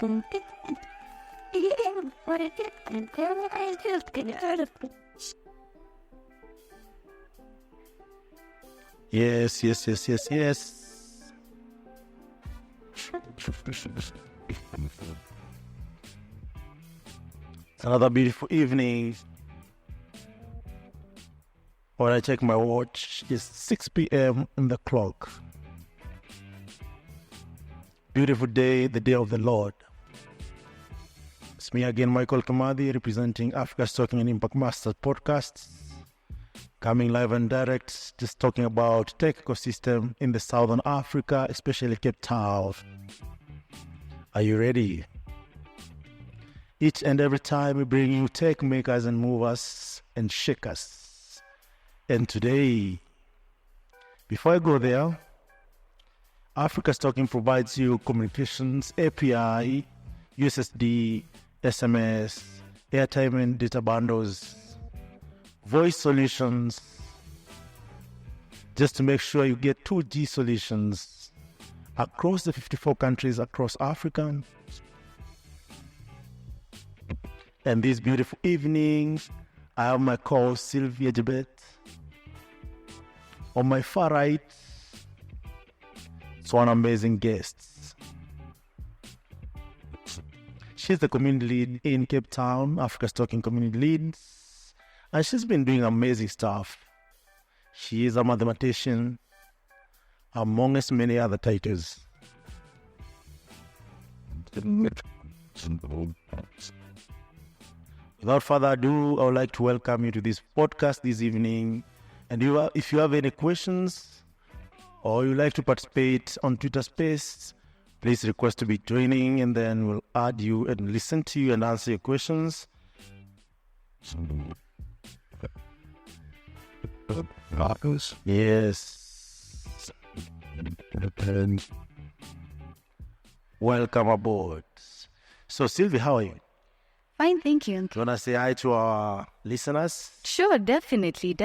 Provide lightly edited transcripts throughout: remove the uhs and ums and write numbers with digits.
Yes, yes, yes, yes, yes. Another beautiful evening. When I check my watch, it's 6 p.m. in the clock. Beautiful day, the day of the Lord. It's me again, Michael Kamathi, representing Africa's Talking and Impact Masters podcasts. Coming live and direct, just talking about tech ecosystem in the Southern Africa, especially Cape Town. Are you ready? Each and every time we bring you tech makers and movers and shakers. And today, before I go there, Africa's Talking provides you communications, API, USSD, SMS, airtime and data bundles, voice solutions, just to make sure you get 2G solutions across the 54 countries across Africa. And this beautiful evening, I have my co-host Sylvia Jebet. On my far right, it's one amazing guest. She's the community lead in Cape Town, Africa's Talking community lead. And she's been doing amazing stuff. She is a mathematician, amongst many other titles. Without further ado, I would like to welcome you to this podcast this evening. And if you have any questions or you like to participate on Twitter Space, please request to be joining, and then we'll add you and listen to you and answer your questions. Yes. Welcome aboard. So, Sylvia, how are you? Fine, thank you. Do you want to say hi to our listeners? Sure, definitely.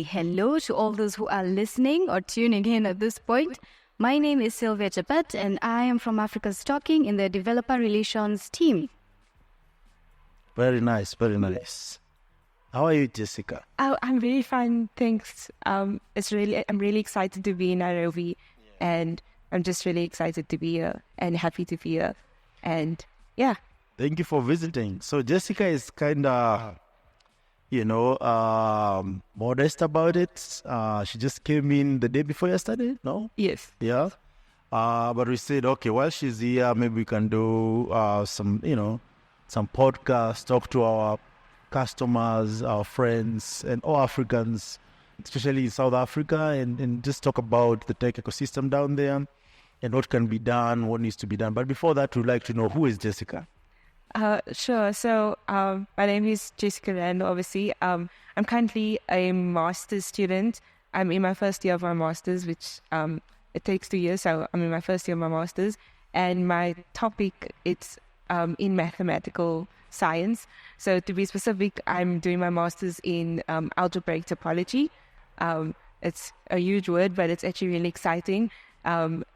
Hello to all those who are listening or tuning in at this point. My name is Sylvia Jebet, and I am from Africa's Talking in the Developer Relations team. Very nice, very nice. How are you, Jessica? Oh, I'm really fine, thanks. I'm really excited to be in Nairobi, and I'm just really excited to be here and happy to be here. And yeah. Thank you for visiting. So Jessica is kind of, modest about it. She just came in the day before yesterday, no? Yes. Yeah. But we said, okay, while she's here, maybe we can do some podcasts, talk to our customers, our friends, and all Africans, especially in South Africa, and just talk about the tech ecosystem down there and what can be done, what needs to be done. But before that, we'd like to know, who is Jessica? Sure. So my name is Jessica Randal, obviously. I'm currently a master's student. I'm in my first year of my master's, which it takes 2 years. So I'm in my first year of my master's. And my topic, it's in mathematical science. So to be specific, I'm doing my master's in algebraic topology. It's a huge word, but it's actually really exciting.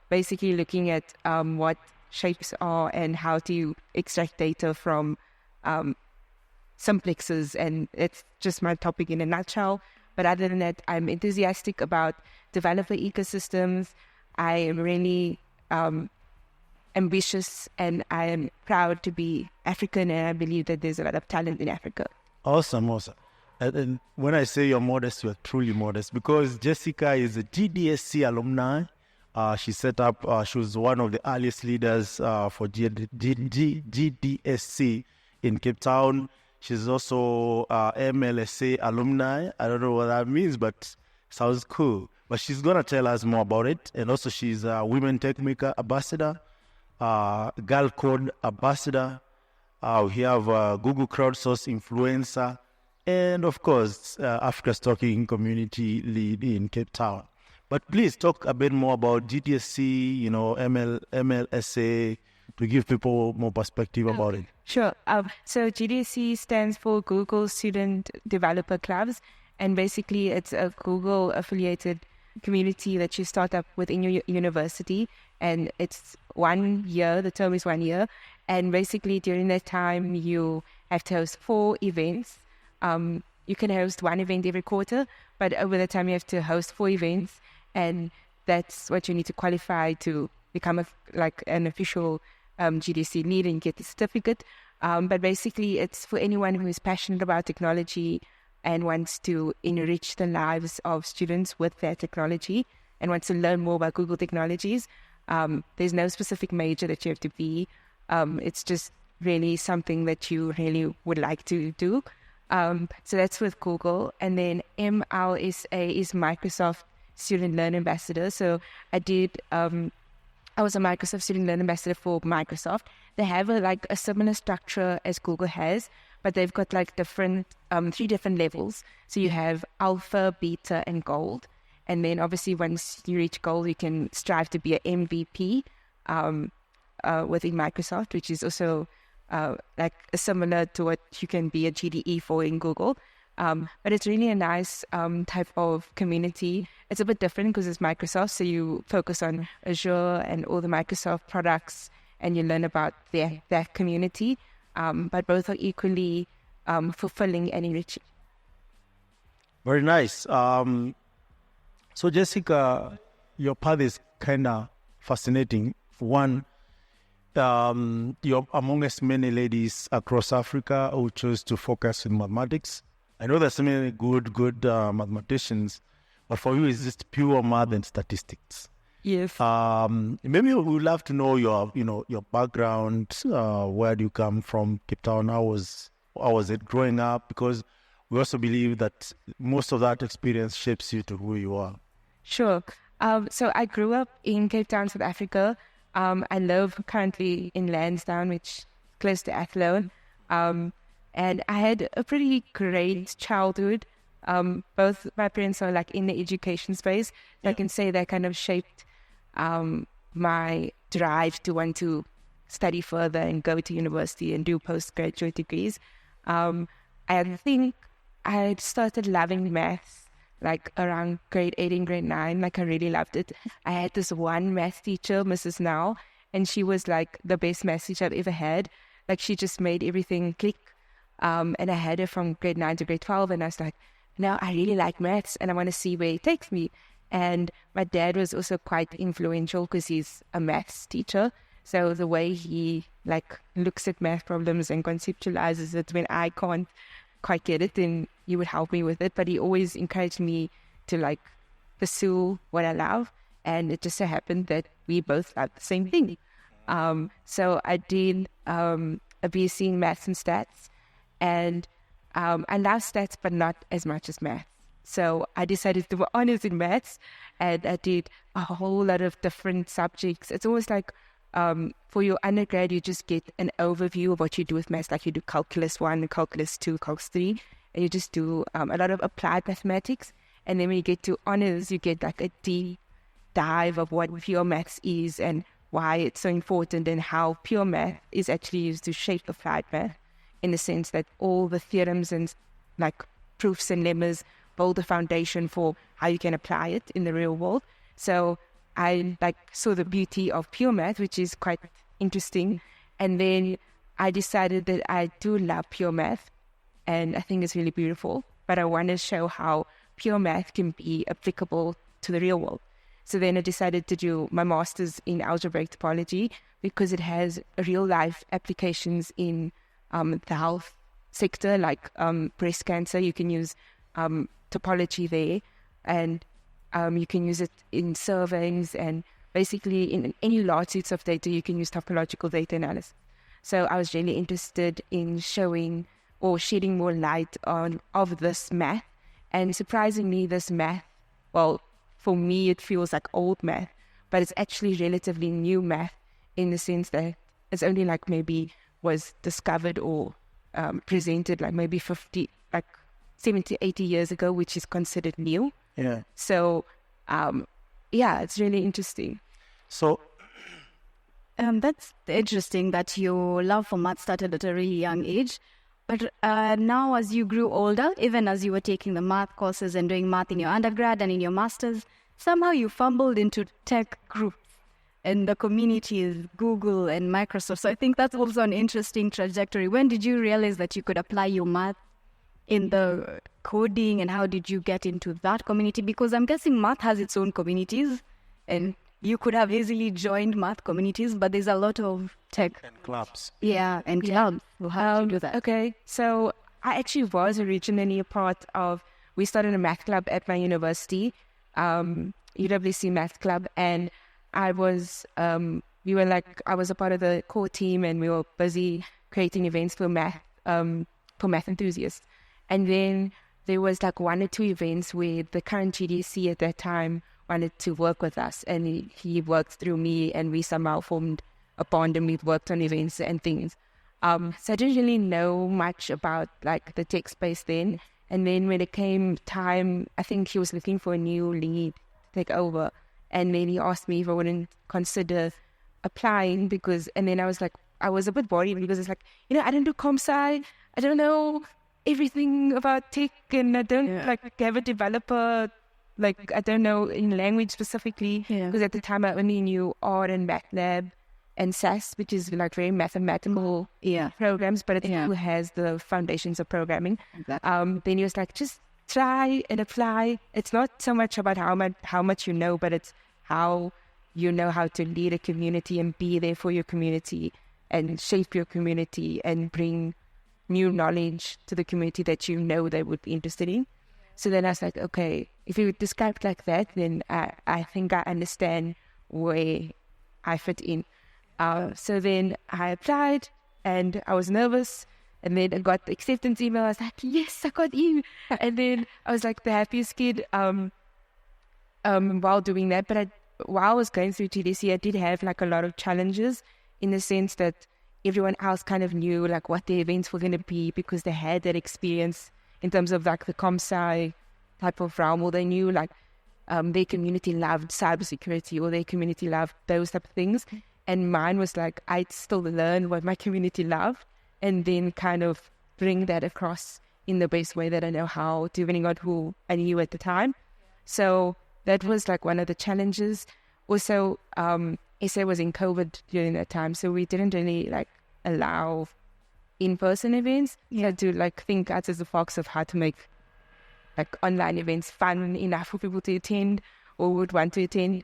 Basically looking at what shapes are and how to extract data from simplexes, and it's just my topic in a nutshell. But other than that, I'm enthusiastic about developer ecosystems. I am really ambitious, and I am proud to be African, and I believe that there's a lot of talent in Africa. Awesome. And when I say you're modest, you're truly modest, because Jessica is a GDSC alumni. She set up, she was one of the earliest leaders for GDSC in Cape Town. She's also MLSA alumni. I don't know what that means, but sounds cool. But she's going to tell us more about it. And also she's a Women Tech Maker Ambassador, Girl Code Ambassador. We have Google Crowdsource Influencer, and of course, Africa's Talking Community Lead in Cape Town. But please talk a bit more about GDSC, MLSA, to give people more perspective about it. Sure. So GDSC stands for Google Student Developer Clubs, and basically it's a Google affiliated community that you start up within your university, and it's 1 year. The term is 1 year, and basically during that time you have to host 4 events. You can host 1 event every quarter, but over the time you have to host 4 events, and that's what you need to qualify to become an official GDC lead and get the certificate. But basically it's for anyone who is passionate about technology and wants to enrich the lives of students with their technology and wants to learn more about Google technologies. There's no specific major that you have to be. It's just really something that you really would like to do. So that's with Google. And then MLSA is Microsoft Student Learn Ambassador. So I was a Microsoft Student Learn Ambassador for Microsoft. They have a similar structure as Google has, but they've got 3 different levels. So you have alpha, beta, and gold. And then obviously once you reach gold, you can strive to be an MVP within Microsoft, which is also similar to what you can be a GDE for in Google. But it's really a nice type of community. It's a bit different because it's Microsoft, so you focus on Azure and all the Microsoft products, and you learn about their community. But both are equally fulfilling and enriching. Very nice. So Jessica, your path is kind of fascinating. One, you're amongst many ladies across Africa who chose to focus in mathematics. I know there's so many good mathematicians, but for you, it's just pure math and statistics. Yes. Maybe we would love to know your background. Where do you come from? Cape Town. How was it growing up? Because we also believe that most of that experience shapes you to who you are. Sure. So I grew up in Cape Town, South Africa. I live currently in Lansdowne, which is close to Athlone. And I had a pretty great childhood. Both my parents are in the education space. So I can say that kind of shaped my drive to want to study further and go to university and do postgraduate degrees. I think I had started loving maths around grade 8 and grade 9. I really loved it. I had this one math teacher, Mrs. Now, and she was the best math teacher I've ever had. She just made everything click. And I had her from grade 9 to grade 12, and I was now I really like maths and I want to see where it takes me. And my dad was also quite influential because he's a maths teacher. So the way he looks at math problems and conceptualizes it when I can't quite get it, then he would help me with it. But he always encouraged me to pursue what I love. And it just so happened that we both loved the same thing. So I did a BSc in maths and stats. And I love stats, but not as much as maths. So I decided to do honors in maths, and I did a whole lot of different subjects. It's almost for your undergrad, you just get an overview of what you do with maths. You do calculus 1, calculus 2, calculus 3, and you just do a lot of applied mathematics. And then when you get to honors, you get a deep dive of what pure maths is and why it's so important, and how pure math is actually used to shape applied math, in the sense that all the theorems and proofs and lemmas build the foundation for how you can apply it in the real world. So I saw the beauty of pure math, which is quite interesting. And then I decided that I do love pure math, and I think it's really beautiful, but I want to show how pure math can be applicable to the real world. So then I decided to do my master's in algebraic topology, because it has real life applications in the health sector, breast cancer. You can use topology there, and you can use it in surveys, and basically in any large sets of data you can use topological data analysis. So I was really interested in showing or shedding more light of this math. And surprisingly, this math, well, for me it feels like old math, but it's actually relatively new math, in the sense that it's only maybe was discovered or presented maybe 70, 80 years ago, which is considered new. Yeah. So, it's really interesting. So, that's interesting that your love for math started at a really young age. But now as you grew older, even as you were taking the math courses and doing math in your undergrad and in your master's, somehow you fumbled into tech groups and the communities, Google and Microsoft. So I think that's also an interesting trajectory. When did you realize that you could apply your math in the coding, and how did you get into that community? Because I'm guessing math has its own communities, and you could have easily joined math communities, but there's a lot of tech and clubs. Yeah, and clubs. So how did you do that? Okay, so I actually was originally a part of, we started a math club at my university, UWC Math Club, and I was a part of the core team, and we were busy creating events for math enthusiasts. And then there was like 1 or 2 events where the current GDC at that time wanted to work with us, and he worked through me, and we somehow formed a bond, and we worked on events and things. So I didn't really know much about like the tech space then. And then when it came time, I think he was looking for a new lead to take over. And then he asked me if I wouldn't consider applying and then I was like, I was a bit worried because it's like, I don't do comp sci, I don't know everything about tech, and I don't have a developer, like I don't know in language specifically, because at the time I only knew R and MATLAB and SAS, which is like very mathematical programs, but it still has the foundations of programming. Exactly. Then he was like, just try and apply. It's not so much about how much you know, but it's how you know how to lead a community and be there for your community and shape your community and bring new knowledge to the community that they would be interested in. So then I was like, okay, if you describe it like that, then I think I understand where I fit in. So then I applied, and I was nervous, and then I got the acceptance email. I was like, yes, I got in. And then I was like the happiest kid while doing that. But while I was going through TDC, I did have like a lot of challenges, in the sense that everyone else kind of knew like what the events were going to be, because they had that experience in terms of like the comp sci type of realm, or they knew like their community loved cybersecurity, or their community loved those type of things. And mine was like, I'd still learn what my community loved, and then kind of bring that across in the best way that I know how, depending on who I knew at the time. So that was like one of the challenges. Also, SA was in COVID during that time, so we didn't really like allow in-person events. You had to like think out of the box of how to make like online events fun enough for people to attend or would want to attend.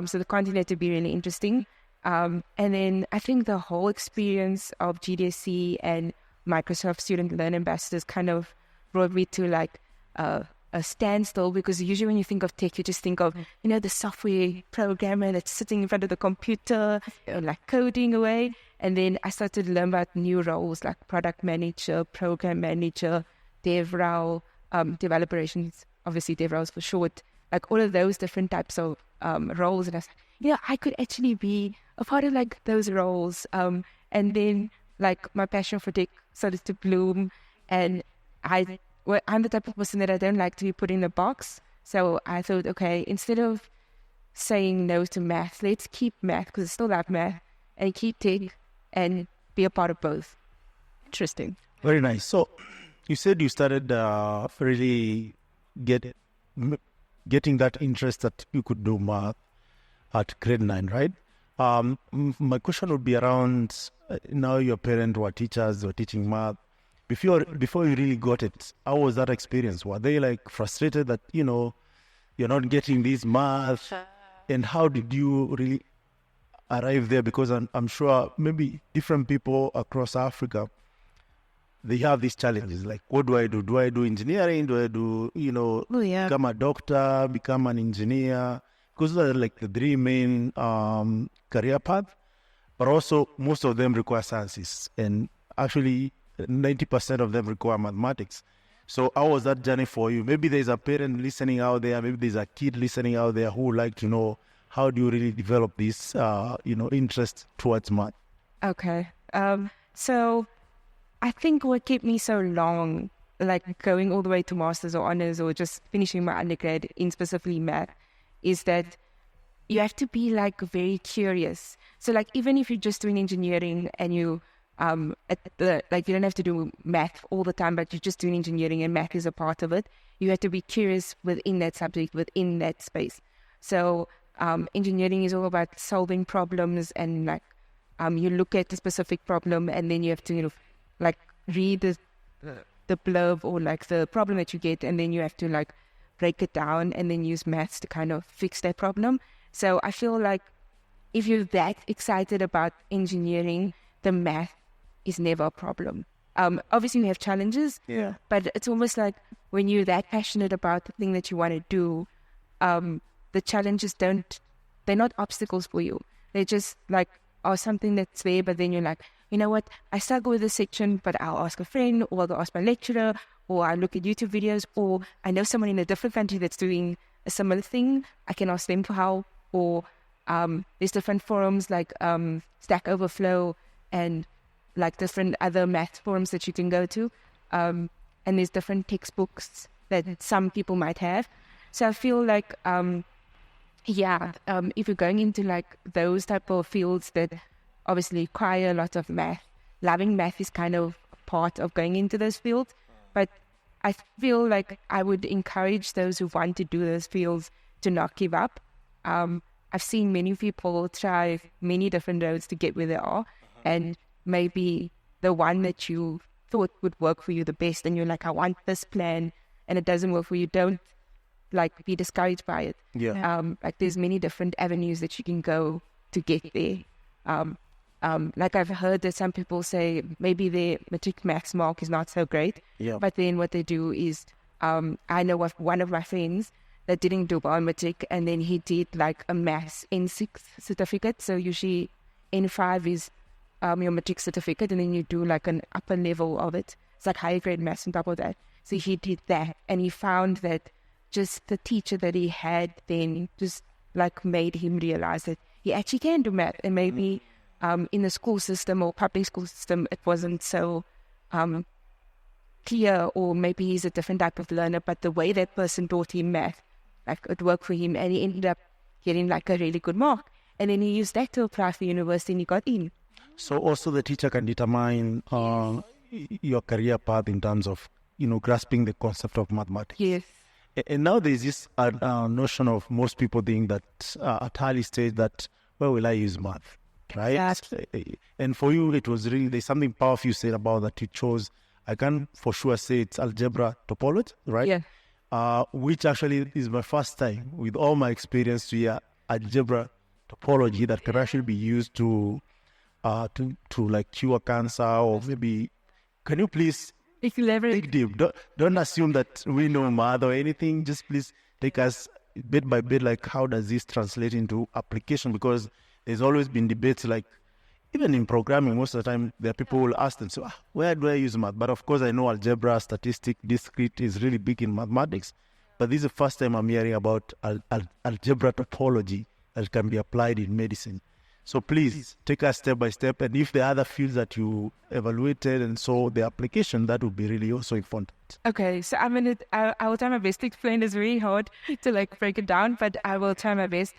So the content had to be really interesting. And then I think the whole experience of GDSC and Microsoft Student Learn Ambassadors kind of brought me to like a standstill, because usually when you think of tech, you just think of, the software programmer that's sitting in front of the computer and like coding away. And then I started to learn about new roles like product manager, program manager, DevRel, developer relations, obviously DevRel for short, like all of those different types of roles. And I was like, I could actually be a part of like those roles. And then like my passion for tech started to bloom, and I'm the type of person that I don't like to be put in a box. So I thought, okay, instead of saying no to math, let's keep math, because I still love math, and keep tech and be a part of both. Interesting. Very nice. So you said you started really getting that interest that you could do math at grade 9, right? My question would be around, now your parents were teachers, they were teaching math. Before you really got it, how was that experience? Were they like frustrated that, you're not getting this math? And how did you really arrive there? Because I'm sure maybe different people across Africa, they have these challenges. Like, what do I do? Do I do engineering? Do I do, become a doctor, become an engineer? Because those are like the 3 main career paths. But also, most of them require sciences. And actually, 90% of them require mathematics. So how was that journey for you? Maybe there's a parent listening out there. Maybe there's a kid listening out there who would like to know, how do you really develop this, interest towards math? Okay. So I think what kept me so long, like going all the way to masters or honors or just finishing my undergrad in specifically math, is that you have to be like very curious. So like even if you're just doing engineering and you you don't have to do math all the time, but you're just doing engineering and math is a part of it, you have to be curious within that subject, within that space. So engineering is all about solving problems, and like you look at a specific problem, and then you have to like read the blurb or like the problem that you get, and then you have to like break it down and then use maths to kind of fix that problem. So I feel like if you're that excited about engineering, the math is never a problem. Obviously you have challenges, but it's almost like when you're that passionate about the thing that you want to do, the challenges they're not obstacles for you. They're just like, something that's there, but then you're like, you know what, I struggle with this section, but I'll ask a friend, or I'll ask my lecturer, or I look at YouTube videos, or I know someone in a different country that's doing a similar thing. I can ask them for help, or there's different forums like Stack Overflow and like different other math forums that you can go to. And there's different textbooks that some people might have. So I feel like, if you're going into like those type of fields that obviously require a lot of math, loving math is kind of part of going into those fields. But I feel like I would encourage those who want to do those fields to not give up. I've seen many people try many different roads to get where they are, and maybe the one that you thought would work for you the best, and you're like, I want this plan, and it doesn't work for you, don't like be discouraged by it. Like there's many different avenues that you can go to get there. Like I've heard that some people say maybe their matric maths mark is not so great, but then what they do is, I know of one of my friends that didn't do biometric, and then he did like a maths N6 certificate. So usually N5 is your matric certificate, and then you do like an upper level of it. It's like higher grade maths on top of that. So he did that, and he found that just the teacher that he had then just like made him realize that he actually can do math, and maybe in the school system or public school system it wasn't so clear, or maybe he's a different type of learner, but the way that person taught him math, like it worked for him, and he ended up getting like a really good mark, and then he used that to apply for university and he got in. So also the teacher can determine your career path in terms of grasping the concept of mathematics. Yes. And now there's this notion of most people think that at early stage that, where will I use math, right? Exactly. And for you, it was really, there's something powerful you said about that you chose. I can for sure say it's algebra topology, right? Yeah. Which actually is my first time with all my experience to hear algebra topology that can actually be used to like cure cancer, or maybe, can you please dig deep? Don't assume that we know math or anything. Just please take us bit by bit, like how does this translate into application? Because there's always been debates, like even in programming, most of the time there are people who will ask them, so where do I use math? But of course I know algebra, statistic, discrete is really big in mathematics. But this is the first time I'm hearing about algebra topology that can be applied in medicine. So please take us step by step, and if there are other fields that you evaluated and saw the application, that would be really also important. Okay, so I will try my best to explain. It's really hard to like break it down, but I will try my best.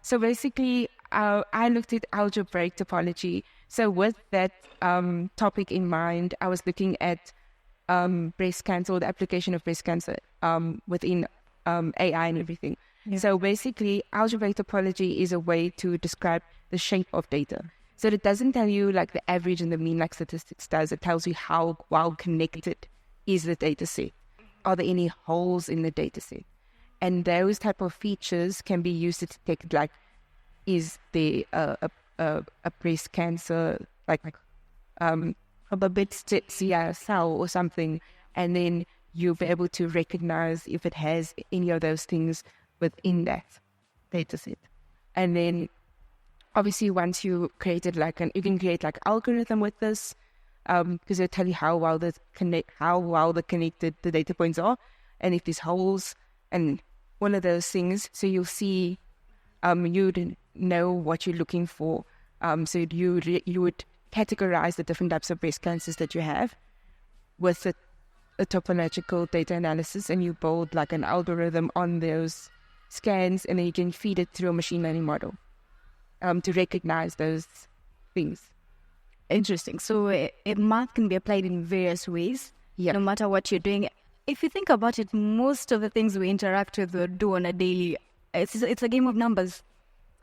So basically, I looked at algebraic topology. So with that topic in mind, I was looking at breast cancer, or the application of breast cancer within AI and everything. Yeah. So basically, algebraic topology is a way to describe the shape of data. So it doesn't tell you like the average and the mean like statistics does. It tells you how well connected is the data set. Are there any holes in the data set? And those type of features can be used to detect, like, is there a breast cancer, like a bit cell or something, and then you'll be able to recognize if it has any of those things within that data set. And then obviously once you created you can create like algorithm with this, because it'll tell you how well connected the data points are, and if there's holes and one of those things. So you'll see, you'd know what you're looking for. So you would categorize the different types of breast cancers that you have with a topological data analysis, and you build like an algorithm on those scans, and then you can feed it through a machine learning model to recognize those things. Interesting. So math can be applied in various ways, no matter what you're doing. If you think about it, most of the things we interact with or do on a daily it's a game of numbers.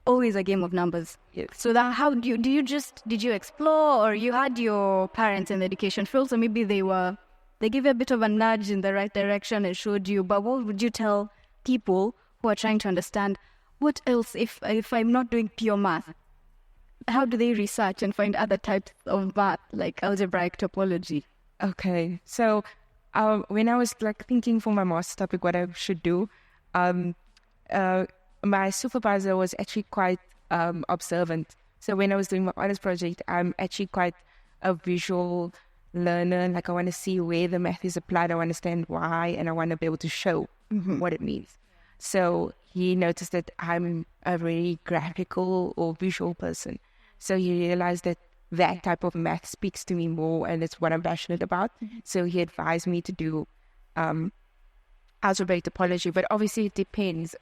Always a game of numbers. Yes. So that how did you explore, or you had your parents in the education field, so maybe they gave you a bit of a nudge in the right direction and showed you. But what would you tell people who are trying to understand what else if I'm not doing pure math? How do they research and find other types of math like algebraic topology? Okay, so when I was like thinking for my master's topic what I should do, my supervisor was actually quite observant. So when I was doing my honors project, I'm actually quite a visual learner. Like I want to see where the math is applied, I want to understand why, and I want to be able to show what it means. So he noticed that I'm a very graphical or visual person. So he realized that type of math speaks to me more, and it's what I'm passionate about. So he advised me to do algebraic topology. But obviously it depends.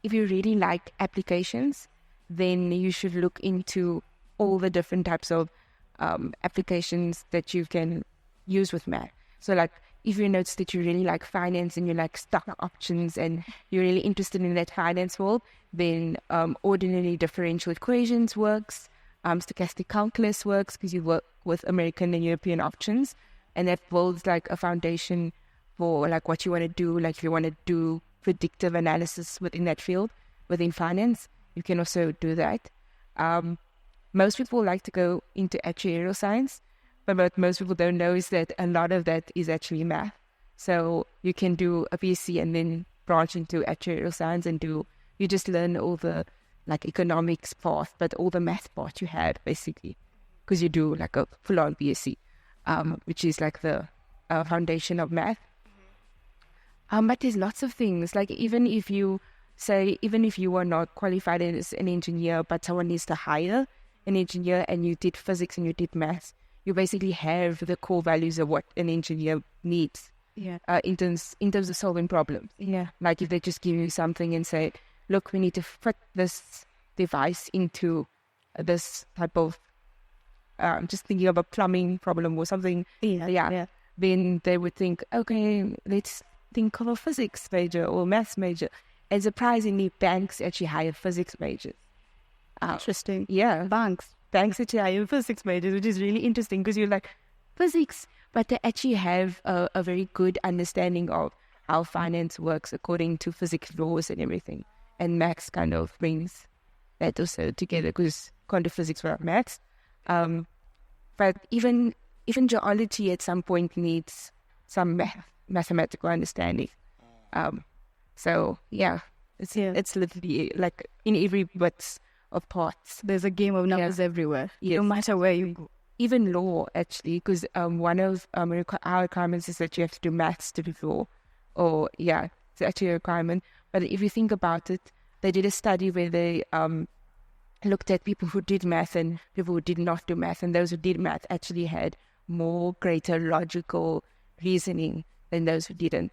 If you really like applications, then you should look into all the different types of applications that you can use with math. So like if you notice that you really like finance and you like stock options and you're really interested in that finance world, then ordinary differential equations works. Stochastic calculus works because you work with American and European options, and that builds like a foundation for like what you want to do. Like if you want to do predictive analysis within that field, within finance, you can also do that. Most people like to go into actuarial science, but what most people don't know is that a lot of that is actually math. So you can do a BSc and then branch into actuarial science and you just learn all the like economics part, but all the math part you had basically, because you do like a full-on BSc, which is like the foundation of math. But there's lots of things, like even if you are not qualified as an engineer, but someone needs to hire an engineer and you did physics and you did maths, you basically have the core values of what an engineer needs. Yeah. In terms of solving problems. Yeah. Like if they just give you something and say, look, we need to fit this device into this type of, just thinking of a plumbing problem or something. Yeah. Then they would think, okay, let's think of a physics major or maths major. And surprisingly, banks actually hire physics majors. Interesting. Yeah. Banks actually hire physics majors, which is really interesting because you're like, physics, but they actually have a very good understanding of how finance works according to physics laws and everything. And maths kind of brings that also together because quantum physics without maths. But even geology at some point needs some mathematical understanding. So yeah, it's literally like in every bit of parts. There's a game of numbers everywhere, no matter where you go. Even law, actually, because one of our requirements is that you have to do maths to do law. It's actually a requirement. But if you think about it, they did a study where they looked at people who did math and people who did not do math. And those who did math actually had more greater logical reasoning than those who didn't.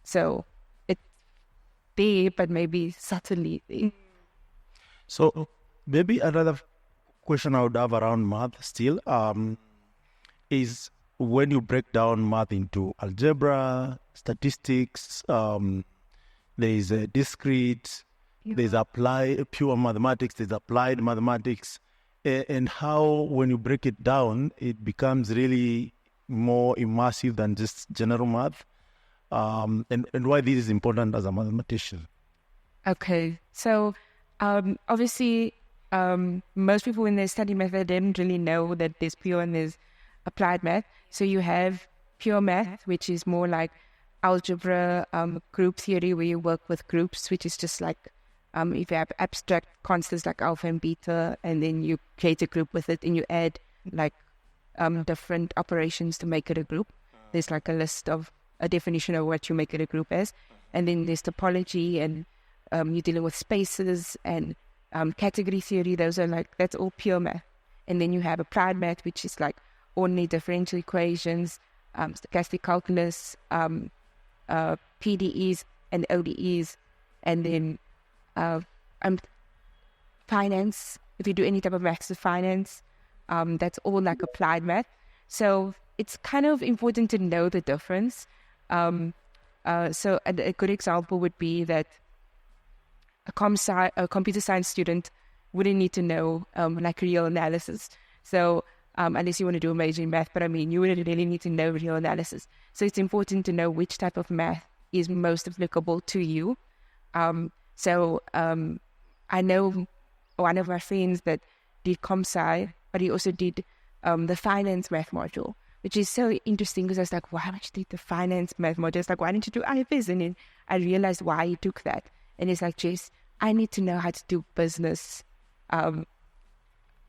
So it's there, but maybe subtly there. So maybe another question I would have around math still is when you break down math into algebra, statistics, there is a discrete, there's pure mathematics, there's applied mathematics, and how when you break it down, it becomes really more immersive than just general math, and why this is important as a mathematician. Okay, so obviously, most people when they study math, they didn't really know that there's pure and there's applied math. So you have pure math, which is more like algebra, group theory, where you work with groups, which is just like if you have abstract constants like alpha and beta, and then you create a group with it, and you add like different operations to make it a group. There's like a definition of what you make it a group as, and then there's topology, and you're dealing with spaces and category theory. That's all pure math. And then you have applied math, which is like ordinary differential equations, stochastic calculus, PDEs and ODEs, and then finance. If you do any type of maths with finance, that's all like applied math. So it's kind of important to know the difference. So a good example would be that a computer science student wouldn't need to know like real analysis. So unless you want to do a major in math, but I mean, you wouldn't really need to know real analysis. So it's important to know which type of math is most applicable to you. I know one of my friends that did comp sci, but he also did the finance math module, which is so interesting because I was like, why would you do the finance math module? It's like, why didn't you do IFS? And then I realized why he took that. And it's like, Jess, I need to know how to do business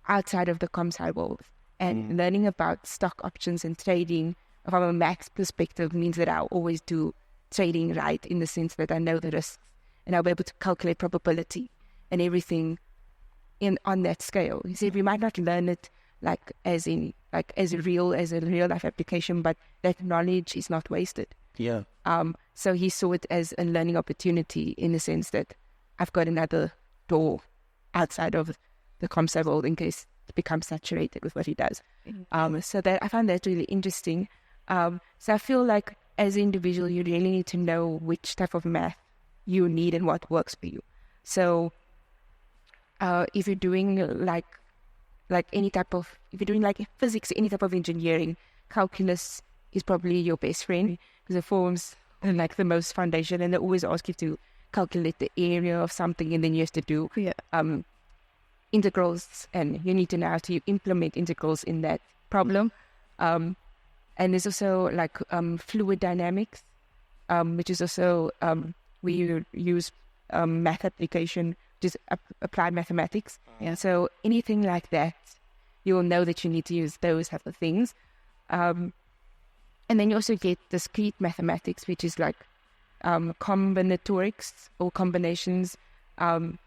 outside of the comp sci world. And learning about stock options and trading from a math perspective means that I'll always do trading right, in the sense that I know the risks and I'll be able to calculate probability and everything on that scale. He said we might not learn it as a real life application, but that knowledge is not wasted. Yeah. So he saw it as a learning opportunity, in the sense that I've got another door outside of the comp sci world in case it becomes saturated with what he does. So that I found that really interesting. So I feel like as an individual, you really need to know which type of math you need and what works for you. So if you're doing like if you're doing like physics, any type of engineering, calculus is probably your best friend, because it forms like the most foundation, and they always ask you to calculate the area of something, and then you have to do integrals, and you need to know how to implement integrals in that problem. And there's also like fluid dynamics, which is also where you use math application, just applied mathematics. Yeah. So anything like that, you'll know that you need to use those type of things. And then you also get discrete mathematics, which is like combinatorics or combinations,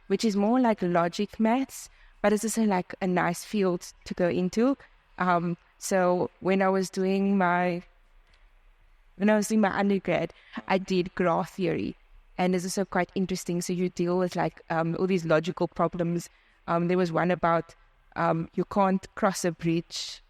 which is more like logic maths, but it's also like a nice field to go into. So when I was doing my undergrad, I did graph theory, and it's also quite interesting. So you deal with like all these logical problems. There was one about you can't cross a bridge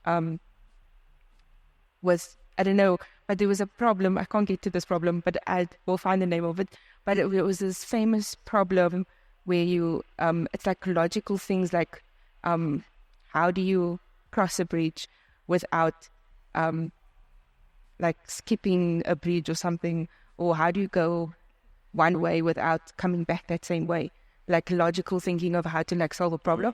with, I don't know, but there was a problem. I can't get to this problem, but I will find the name of it. But it was this famous problem where you, it's like logical things like how do you cross a bridge without like skipping a bridge or something, or how do you go one way without coming back that same way? Like logical thinking of how to like solve a problem,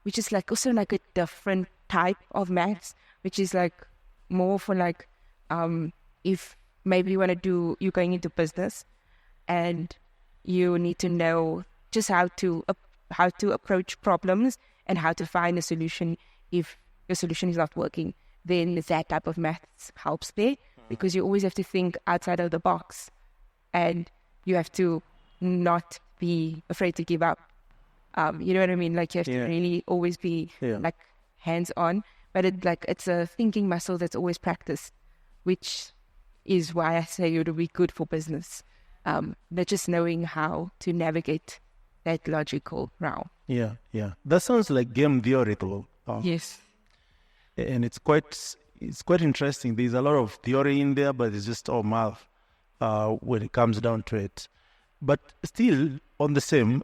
which is like also like a different type of maths, which is like more for like if maybe you're going into business and you need to know just how to approach problems and how to find a solution if your solution is not working. Then that type of maths helps there, because you always have to think outside of the box, and you have to not be afraid to give up. You know what I mean? Like you have to really always be like hands on, but it's a thinking muscle that's always practiced, which is why I say it would be good for business. But just knowing how to navigate that logical realm. Yeah. That sounds like game theory, though. Yes. And it's quite interesting. There's a lot of theory in there, but it's just all math when it comes down to it. But still, on the same,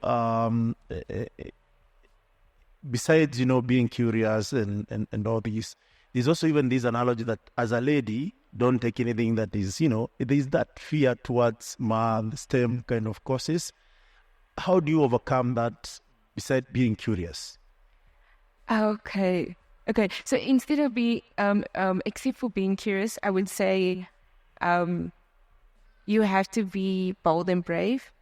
besides being curious and all these, there's also even this analogy that as a lady, don't take anything that is there's that fear towards math, STEM kind of courses. How do you overcome that besides being curious? Okay. So instead of except for being curious, I would say you have to be bold and brave.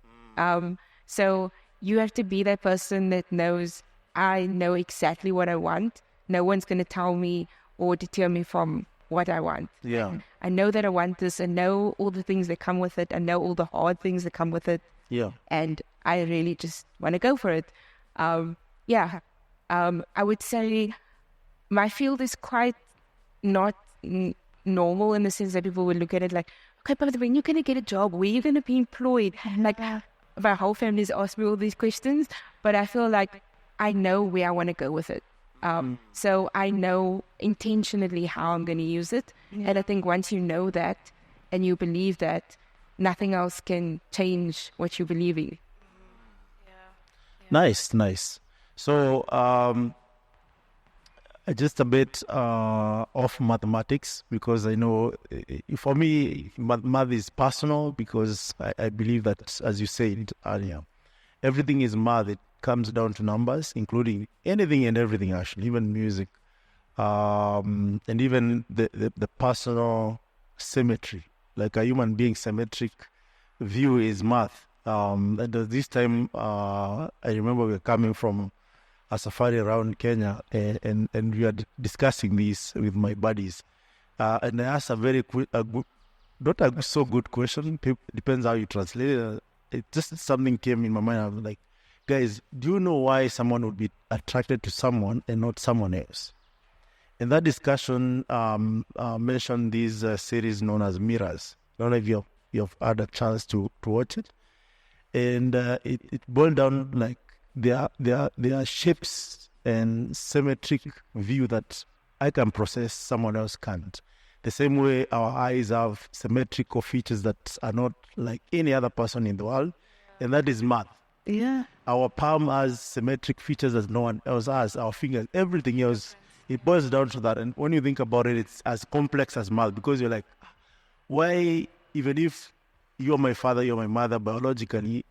So you have to be that person that knows, I know exactly what I want. No one's going to tell me or deter me from what I want. Yeah. I know that I want this. I know all the things that come with it. I know all the hard things that come with it. Yeah. And I really just want to go for it. I would say my field is quite not normal, in the sense that people would look at it like, okay, but when you're going to get a job, where you're going to be employed? Like my whole family's asked me all these questions, but I feel like I know where I want to go with it. So I know intentionally how I'm going to use it. Yeah. And I think once you know that and you believe that, nothing else can change what you believe in. Nice. So, just a bit off mathematics, because I know for me, math is personal, because I believe that, as you said earlier, everything is math. It comes down to numbers, including anything and everything, actually, even music, and even the personal symmetry, like a human being symmetric view is math. And this time, I remember we were coming from a safari around Kenya, and we are discussing this with my buddies. And I asked a very not a so good question, depends how you translate it. It just something came in my mind. I was like, guys, do you know why someone would be attracted to someone and not someone else? And that discussion mentioned this series known as Mirrors. I don't know if you've had a chance to watch it. And it boiled down like there are shapes and symmetric view that I can process, someone else can't. The same way our eyes have symmetrical features that are not like any other person in the world, and that is math. Yeah. Our palm has symmetric features that no one else has. Our fingers, everything else, it boils down to that. And when you think about it, it's as complex as math, because you're like, why, even if you're my father, you're my mother, biologically,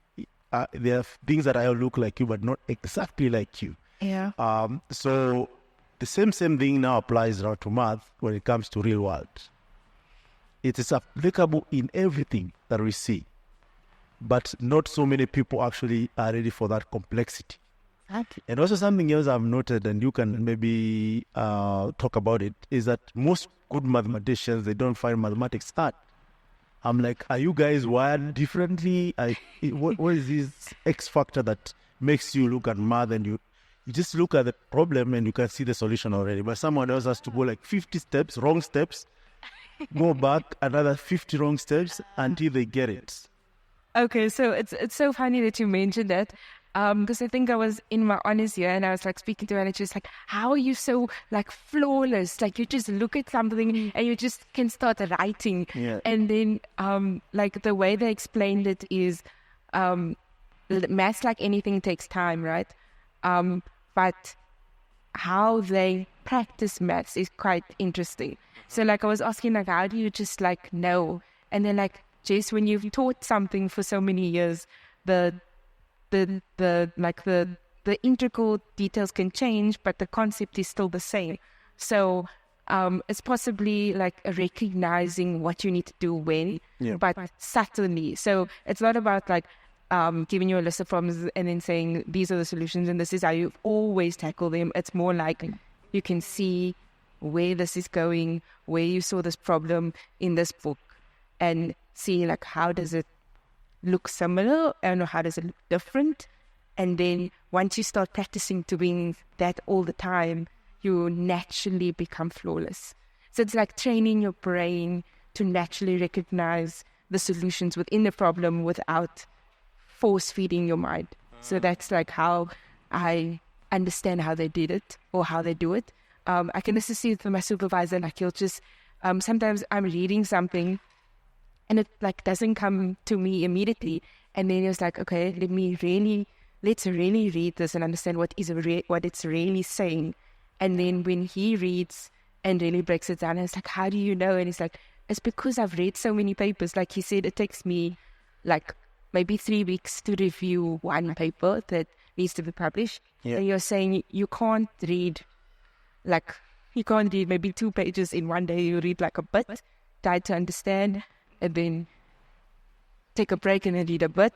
there are things that I look like you, but not exactly like you. Yeah. So the same thing now applies now to math when it comes to real world. It is applicable in everything that we see, but not so many people actually are ready for that complexity. Exactly. And also something else I've noted, and you can maybe talk about it, is that most good mathematicians, they don't find mathematics hard. I'm like, are you guys wired differently? What is this X factor that makes you look at math and you just look at the problem and you can see the solution already? But someone else has to go like 50 steps, wrong steps, go back another 50 wrong steps until they get it. Okay, so it's so funny that you mentioned that, because I think I was in my honors year and I was like speaking to her and she's like, how are you so like flawless? Like you just look at something and you just can start writing. Yeah. And then like the way they explained it is maths, like anything, takes time, right? But how they practice maths is quite interesting. So like I was asking, like, how do you just like know? And then like, Jess, when you've taught something for so many years, the integral details can change, but the concept is still the same. So it's possibly like recognizing what you need to do when, but subtly. So it's not about like giving you a list of problems and then saying these are the solutions and this is how you always tackle them. It's more like you can see where this is going, where you saw this problem in this book, and see like how does it look similar and how does it look different. And then once you start practicing doing that all the time, you naturally become flawless. So it's like training your brain to naturally recognize the solutions within the problem without force feeding your mind. So that's like how I understand how they did it or how they do it. I can also see it with my supervisor, like he'll just sometimes I'm reading something and it like doesn't come to me immediately, and then he was like, okay, let's really read this and understand what it's really saying. And then when he reads and really breaks it down, it's like, how do you know? And he's like, it's because I've read so many papers. Like he said, it takes me like maybe 3 weeks to review one paper that needs to be published. Yeah. And you're saying you can't read maybe 2 pages in one day. You read like a bit, try to understand, and then take a break and then read a bit.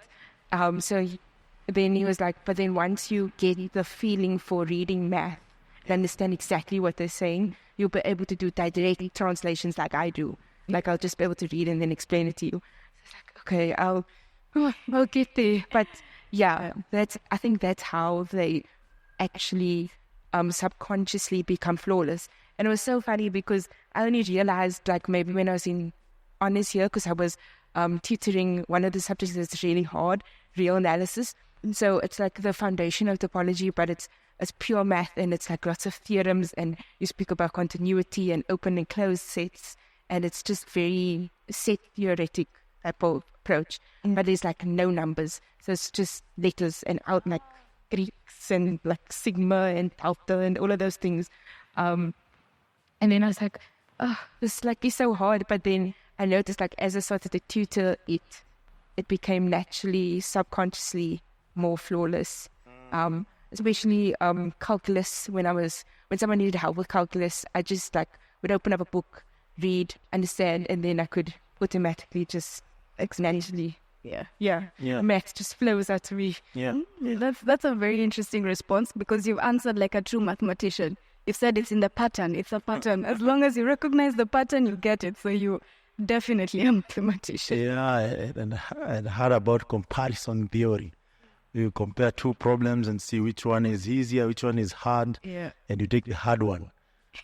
Then he was like, but then once you get the feeling for reading math and understand exactly what they're saying, you'll be able to do direct translations like I do. Like I'll just be able to read and then explain it to you. It's like, okay, I'll get there. But yeah, I think that's how they actually subconsciously become flawless. And it was so funny because I only realized like maybe when I was in honors year, because I was tutoring one of the subjects that's really hard, real analysis. And so it's like the foundation of topology, but it's pure math and it's like lots of theorems and you speak about continuity and open and closed sets. And it's just very set theoretic type of approach. But there's like no numbers. So it's just letters and out like Greeks and like sigma and delta and all of those things. And then I was like, oh, this is so hard. But then I noticed like as I started to tutor it became naturally, subconsciously more flawless. Especially calculus. When someone needed help with calculus, I just like would open up a book, read, understand, and then I could automatically just naturally. Yeah. Maths just flows out to me. Yeah. That's a very interesting response, because you've answered like a true mathematician. You've said it's in the pattern. It's a pattern. As long as you recognize the pattern, you get it. So you definitely a mathematician. Yeah, and I heard about comparison theory. You compare two problems and see which one is easier, which one is hard, and you take the hard one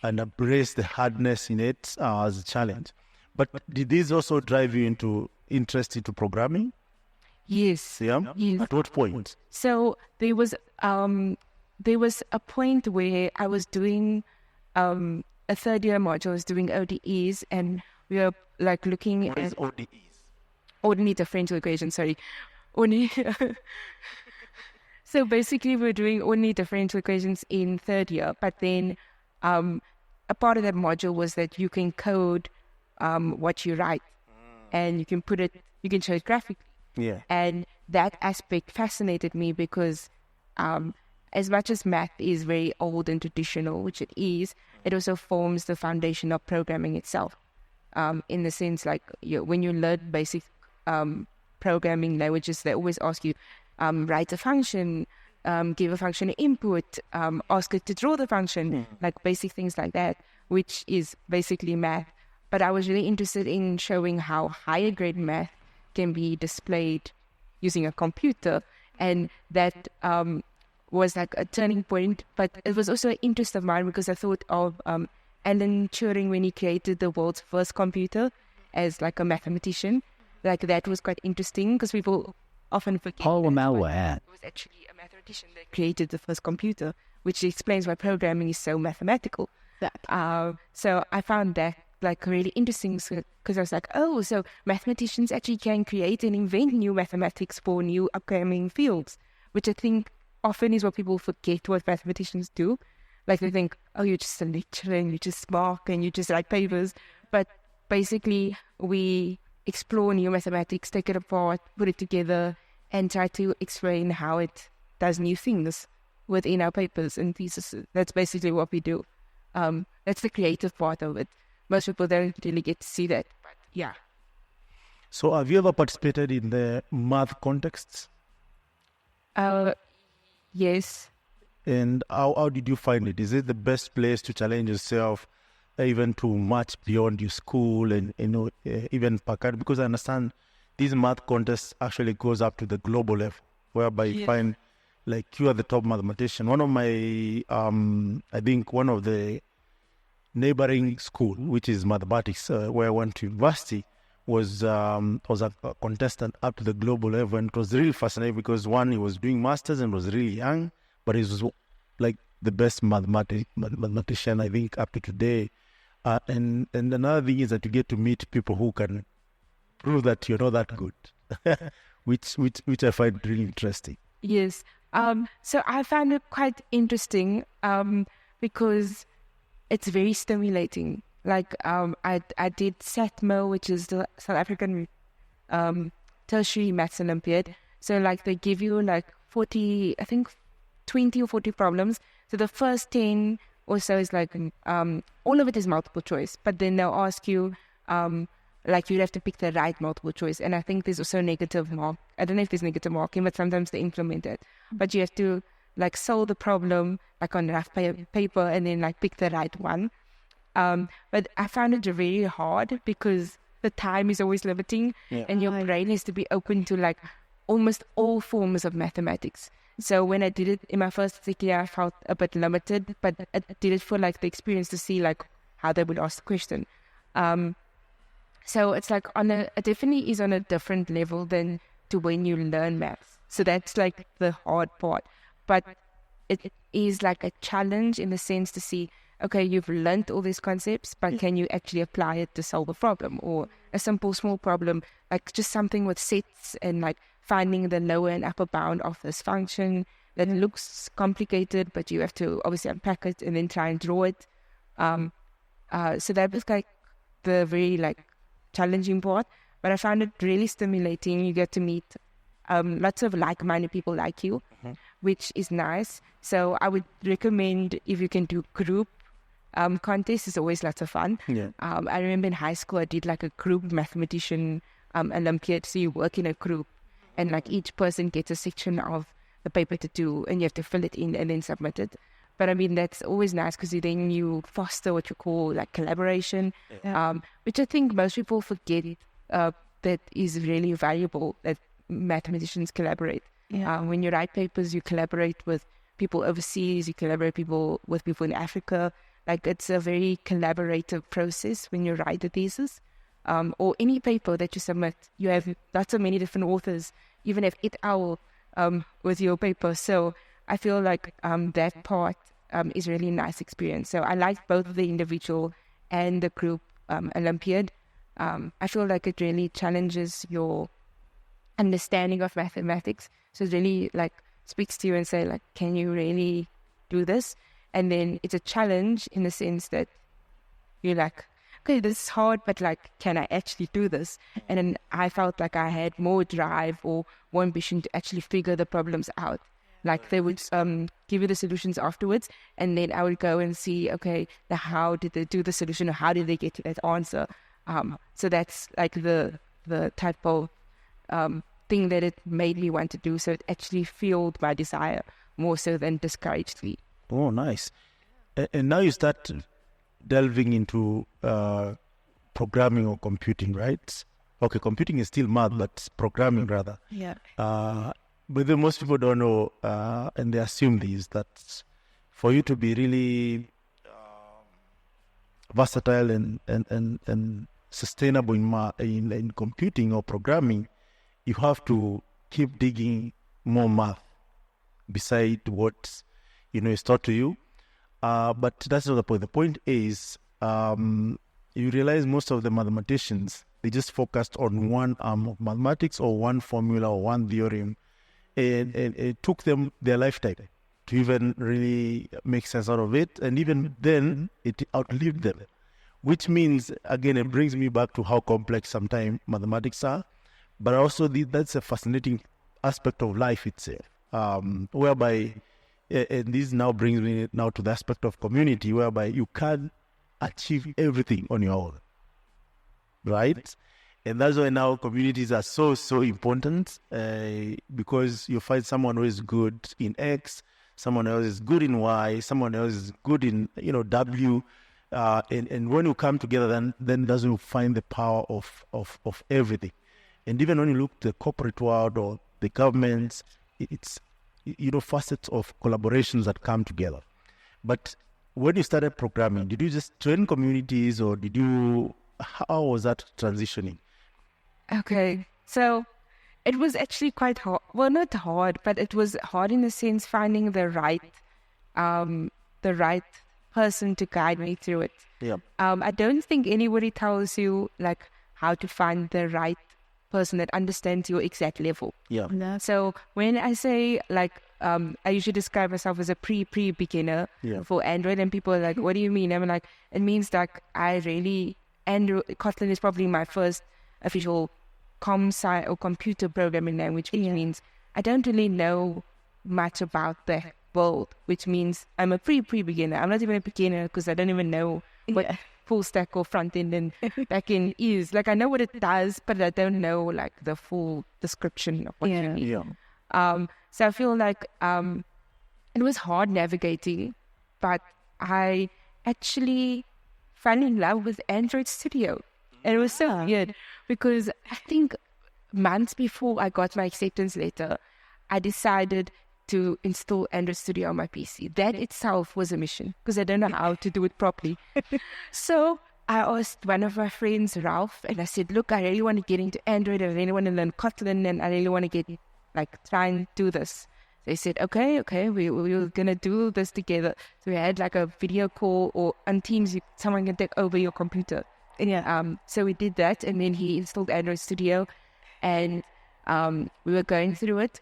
and embrace the hardness in it as a challenge. But did this also drive you into interest into programming? Yes. Yeah? Yes. At what point? So there was a point where I was doing a third year module. I was doing ODEs, and we were like looking What is ODEs? Ordinary differential equations. Sorry, So basically, we're doing ordinary differential equations in third year. But then, a part of that module was that you can code what you write, and you can show it graphically. Yeah. And that aspect fascinated me because as much as math is very old and traditional, which it is, it also forms the foundation of programming itself. In the sense, like when you learn basic programming languages, they always ask you, write a function, give a function an input, ask it to draw the function, like basic things like that, which is basically math. But I was really interested in showing how higher grade math can be displayed using a computer. And that was like a turning point. But it was also an interest of mine because I thought of Alan Turing when he created the world's first computer as like a mathematician. Like that was quite interesting because people often forget it was actually a mathematician that created the first computer, which explains why programming is so mathematical. So I found that like really interesting because I was like, oh, so mathematicians actually can create and invent new mathematics for new upcoming fields, which I think often is what people forget what mathematicians do. Like they think, oh, you're just a lecturer and you just mark and you just write papers. But basically we explore new mathematics, take it apart, put it together, and try to explain how it does new things within our papers and theses. That's basically what we do. That's the creative part of it. Most people don't really get to see that, but yeah. So have you ever participated in the math contexts? Yes. And how did you find it? Is it the best place to challenge yourself, even to much beyond your school and even Packard? Because I understand these math contests actually goes up to the global level, whereby you find like you are the top mathematician. One of my, I think one of the neighboring school, which is mathematics, where I went to university, was a contestant up to the global level, and it was really fascinating because one, he was doing masters and was really young, but he was like the best mathematician I think up to today. And another thing is that you get to meet people who can prove that you're not that good, which I find really interesting. Yes. So I found it quite interesting because it's very stimulating. Like I did SATMO, which is the South African Tertiary Maths Olympiad. So like they give you like 20 or 40 problems. So the first 10 or so is like all of it is multiple choice, but then they'll ask you like you have to pick the right multiple choice. And I think there's also negative mark. I don't know if there's negative marking, but sometimes they implement it. But you have to like solve the problem like on rough paper and then like pick the right one. But I found it very hard because the time is always limiting and your brain has to be open to like almost all forms of mathematics. So when I did it in my first year, I felt a bit limited, but I did it for like the experience to see like how they would ask the question. So it's like it definitely is on a different level than to when you learn maths. So that's like the hard part. But it is like a challenge in the sense to see, okay, you've learned all these concepts, but can you actually apply it to solve a problem or a simple small problem, like just something with sets and like finding the lower and upper bound of this function, that looks complicated, but you have to obviously unpack it and then try and draw it. So that was like the very like challenging part, but I found it really stimulating. You get to meet lots of like-minded people like you, which is nice. So I would recommend if you can do group contests. It's always lots of fun. I remember in high school I did like a group mathematician Olympiad. So you work in a group and like each person gets a section of the paper to do and you have to fill it in and then submit it. But I mean, that's always nice because then you foster what you call like collaboration, which I think most people forget that is really valuable, that mathematicians collaborate. When you write papers, you collaborate with people overseas, you collaborate with people in Africa. Like it's a very collaborative process when you write a thesis or any paper that you submit. You have lots of many different authors, even if et al. With your paper. So I feel like that part is really a nice experience. So I like both the individual and the group Olympiad. I feel like it really challenges your understanding of mathematics. So it really like speaks to you and say like, can you really do this? And then it's a challenge in the sense that you're like, okay, this is hard, but like, can I actually do this? And then I felt like I had more drive or more ambition to actually figure the problems out. Like they would give you the solutions afterwards, and then I would go and see, okay, how did they do the solution, or how did they get to that answer? So that's like the type of thing that it made me want to do. So it actually fueled my desire more so than discouraged me. Oh, nice. And now you start delving into programming or computing, right? Okay, computing is still math, but programming rather. But then most people don't know, and they assume this, that for you to be really versatile and sustainable in computing or programming, you have to keep digging more math beside what is taught to you. But that's not the point. The point is, you realize most of the mathematicians, they just focused on one arm of mathematics or one formula or one theorem, and it took them their lifetime to even really make sense out of it. And even then, it outlived them, which means, again, it brings me back to how complex sometimes mathematics are. But also, that's a fascinating aspect of life itself, whereby, and this now brings me now to the aspect of community, whereby you can't achieve everything on your own, right? And that's why now communities are so important, because you find someone who is good in X, someone else is good in Y, someone else is good in W, and when you come together, then that's when you find the power of everything. And even when you look at the corporate world or the governments, it's facets of collaborations that come together. But when you started programming, did you just train communities, or how was that transitioning? Okay, so it was actually quite hard. Well, not hard, but it was hard in the sense finding the right person to guide me through it. I don't think anybody tells you like how to find the right person that understands your exact level. So when I say like, I usually describe myself as a pre-beginner for Android, and people are like, what do you mean? I'm like, it means like Kotlin is probably my first official comp-sci or computer programming language, which means I don't really know much about the world, which means I'm a pre-beginner. I'm not even a beginner because I don't even know what full stack or front end and back end is. Like I know what it does, but I don't know like the full description of what you need. So I feel like it was hard navigating, but I actually fell in love with Android Studio. And it was so weird because I think months before I got my acceptance letter, I decided to install Android Studio on my PC. That itself was a mission because I don't know how to do it properly. So I asked one of my friends, Ralph, and I said, look, I really want to get into Android. I really want to learn Kotlin, and I really want to try and do this. They said, okay, we were going to do this together. So we had like a video call, or on Teams, someone can take over your computer. So we did that, and then he installed Android Studio, and we were going through it.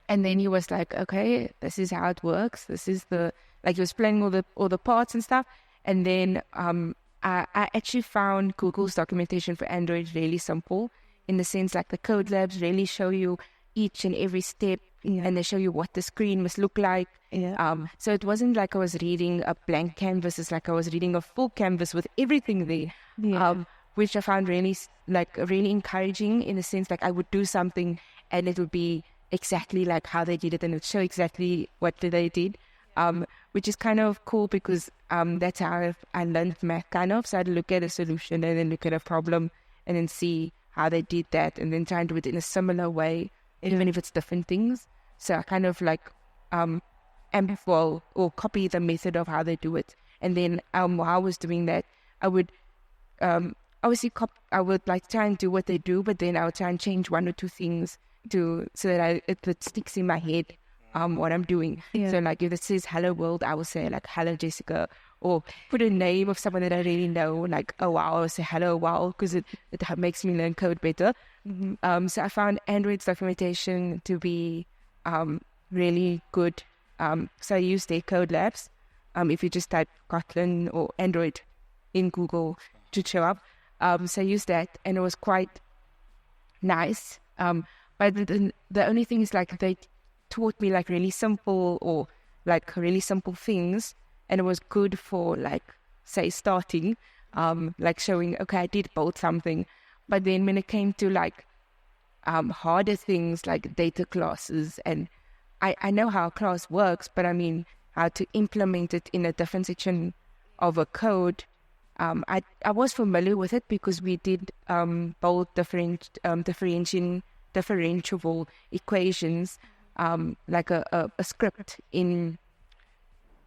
And then he was like, okay, this is how it works. This is he was playing all the parts and stuff. And then I actually found Google's documentation for Android really simple, in the sense like the code labs really show you each and every step, and they show you what the screen must look like. So it wasn't like I was reading a blank canvas. It's like I was reading a full canvas with everything there, which I found really encouraging, in the sense like I would do something and it would be exactly like how they did it, and it would show exactly what they did, which is kind of cool, because that's how I learned math kind of. So I'd look at a solution and then look at a problem and then see how they did that, and then try and do it in a similar way, even if it's different things. So I kind of like amplify or copy the method of how they do it. And then while I was doing that, I would obviously I would like try and do what they do, but then I would try and change one or two things so that it sticks in my head what I'm doing. So like if it says hello world, I will say like hello Jessica, or put a name of someone that I really know, like oh wow, I'll say hello wow, because it makes me learn code better. So I found Android's documentation to be really good. So I use their code labs. If you just type Kotlin or Android in Google, to show up. So I used that, and it was quite nice. But the only thing is like they taught me like really simple things, and it was good for like say starting, like showing okay I did build something. But then when it came to like harder things like data classes, and I know how a class works, but I mean how to implement it in a different section of a code. I was familiar with it because we did both differentiable equations, like a script in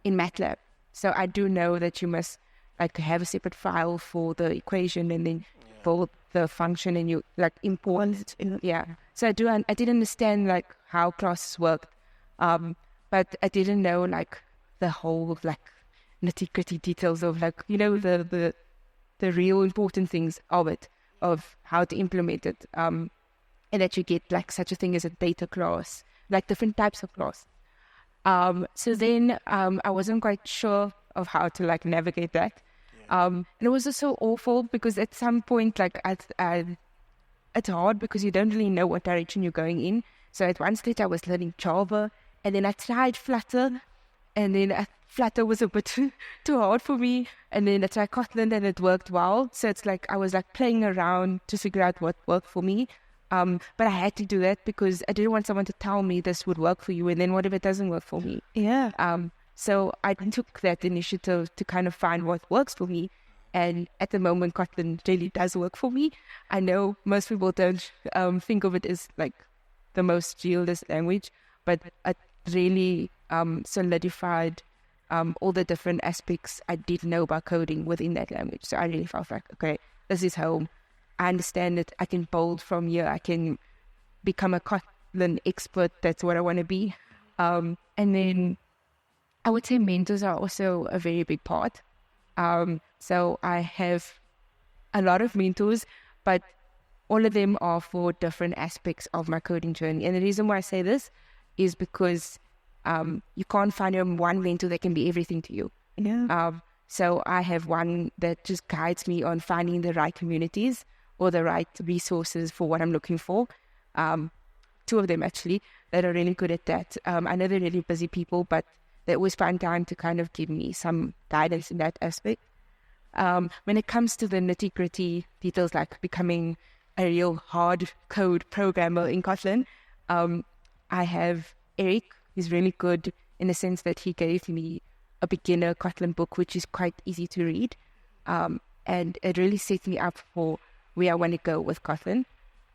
MATLAB. So I do know that you must like have a separate file for the equation, and then for the function, and you like import. So I did understand like how classes worked, but I didn't know like the whole like nitty-gritty details of like the real important things of it, of how to implement it, and that you get like such a thing as a data class, like different types of class. So then I wasn't quite sure of how to like navigate that, and it was just so awful because at some point like it's hard because you don't really know what direction you're going in. So at one stage I was learning Java, and then I tried Flutter, and then Flutter was a bit too hard for me. And then I tried Kotlin, and it worked well. So it's like I was like playing around to figure out what worked for me. But I had to do that because I didn't want someone to tell me this would work for you, and then what if it doesn't work for me? So I took that initiative to kind of find what works for me. And at the moment, Kotlin really does work for me. I know most people don't think of it as like the most realist language, but it really solidified all the different aspects I didn't know about coding within that language. So I really felt like, okay, this is home. I understand it. I can build from here. I can become a Kotlin expert. That's what I want to be. And then I would say mentors are also a very big part. So I have a lot of mentors, but all of them are for different aspects of my coding journey. And the reason why I say this is because you can't find one mentor that can be everything to you. So I have one that just guides me on finding the right communities or the right resources for what I'm looking for. Two of them actually that are really good at that. I know they're really busy people, but they always find time to kind of give me some guidance in that aspect. When it comes to the nitty-gritty details, like becoming a real hard code programmer in Kotlin, I have Eric. He's really good in the sense that he gave me a beginner Kotlin book, which is quite easy to read. And it really set me up for where I want to go with Kotlin.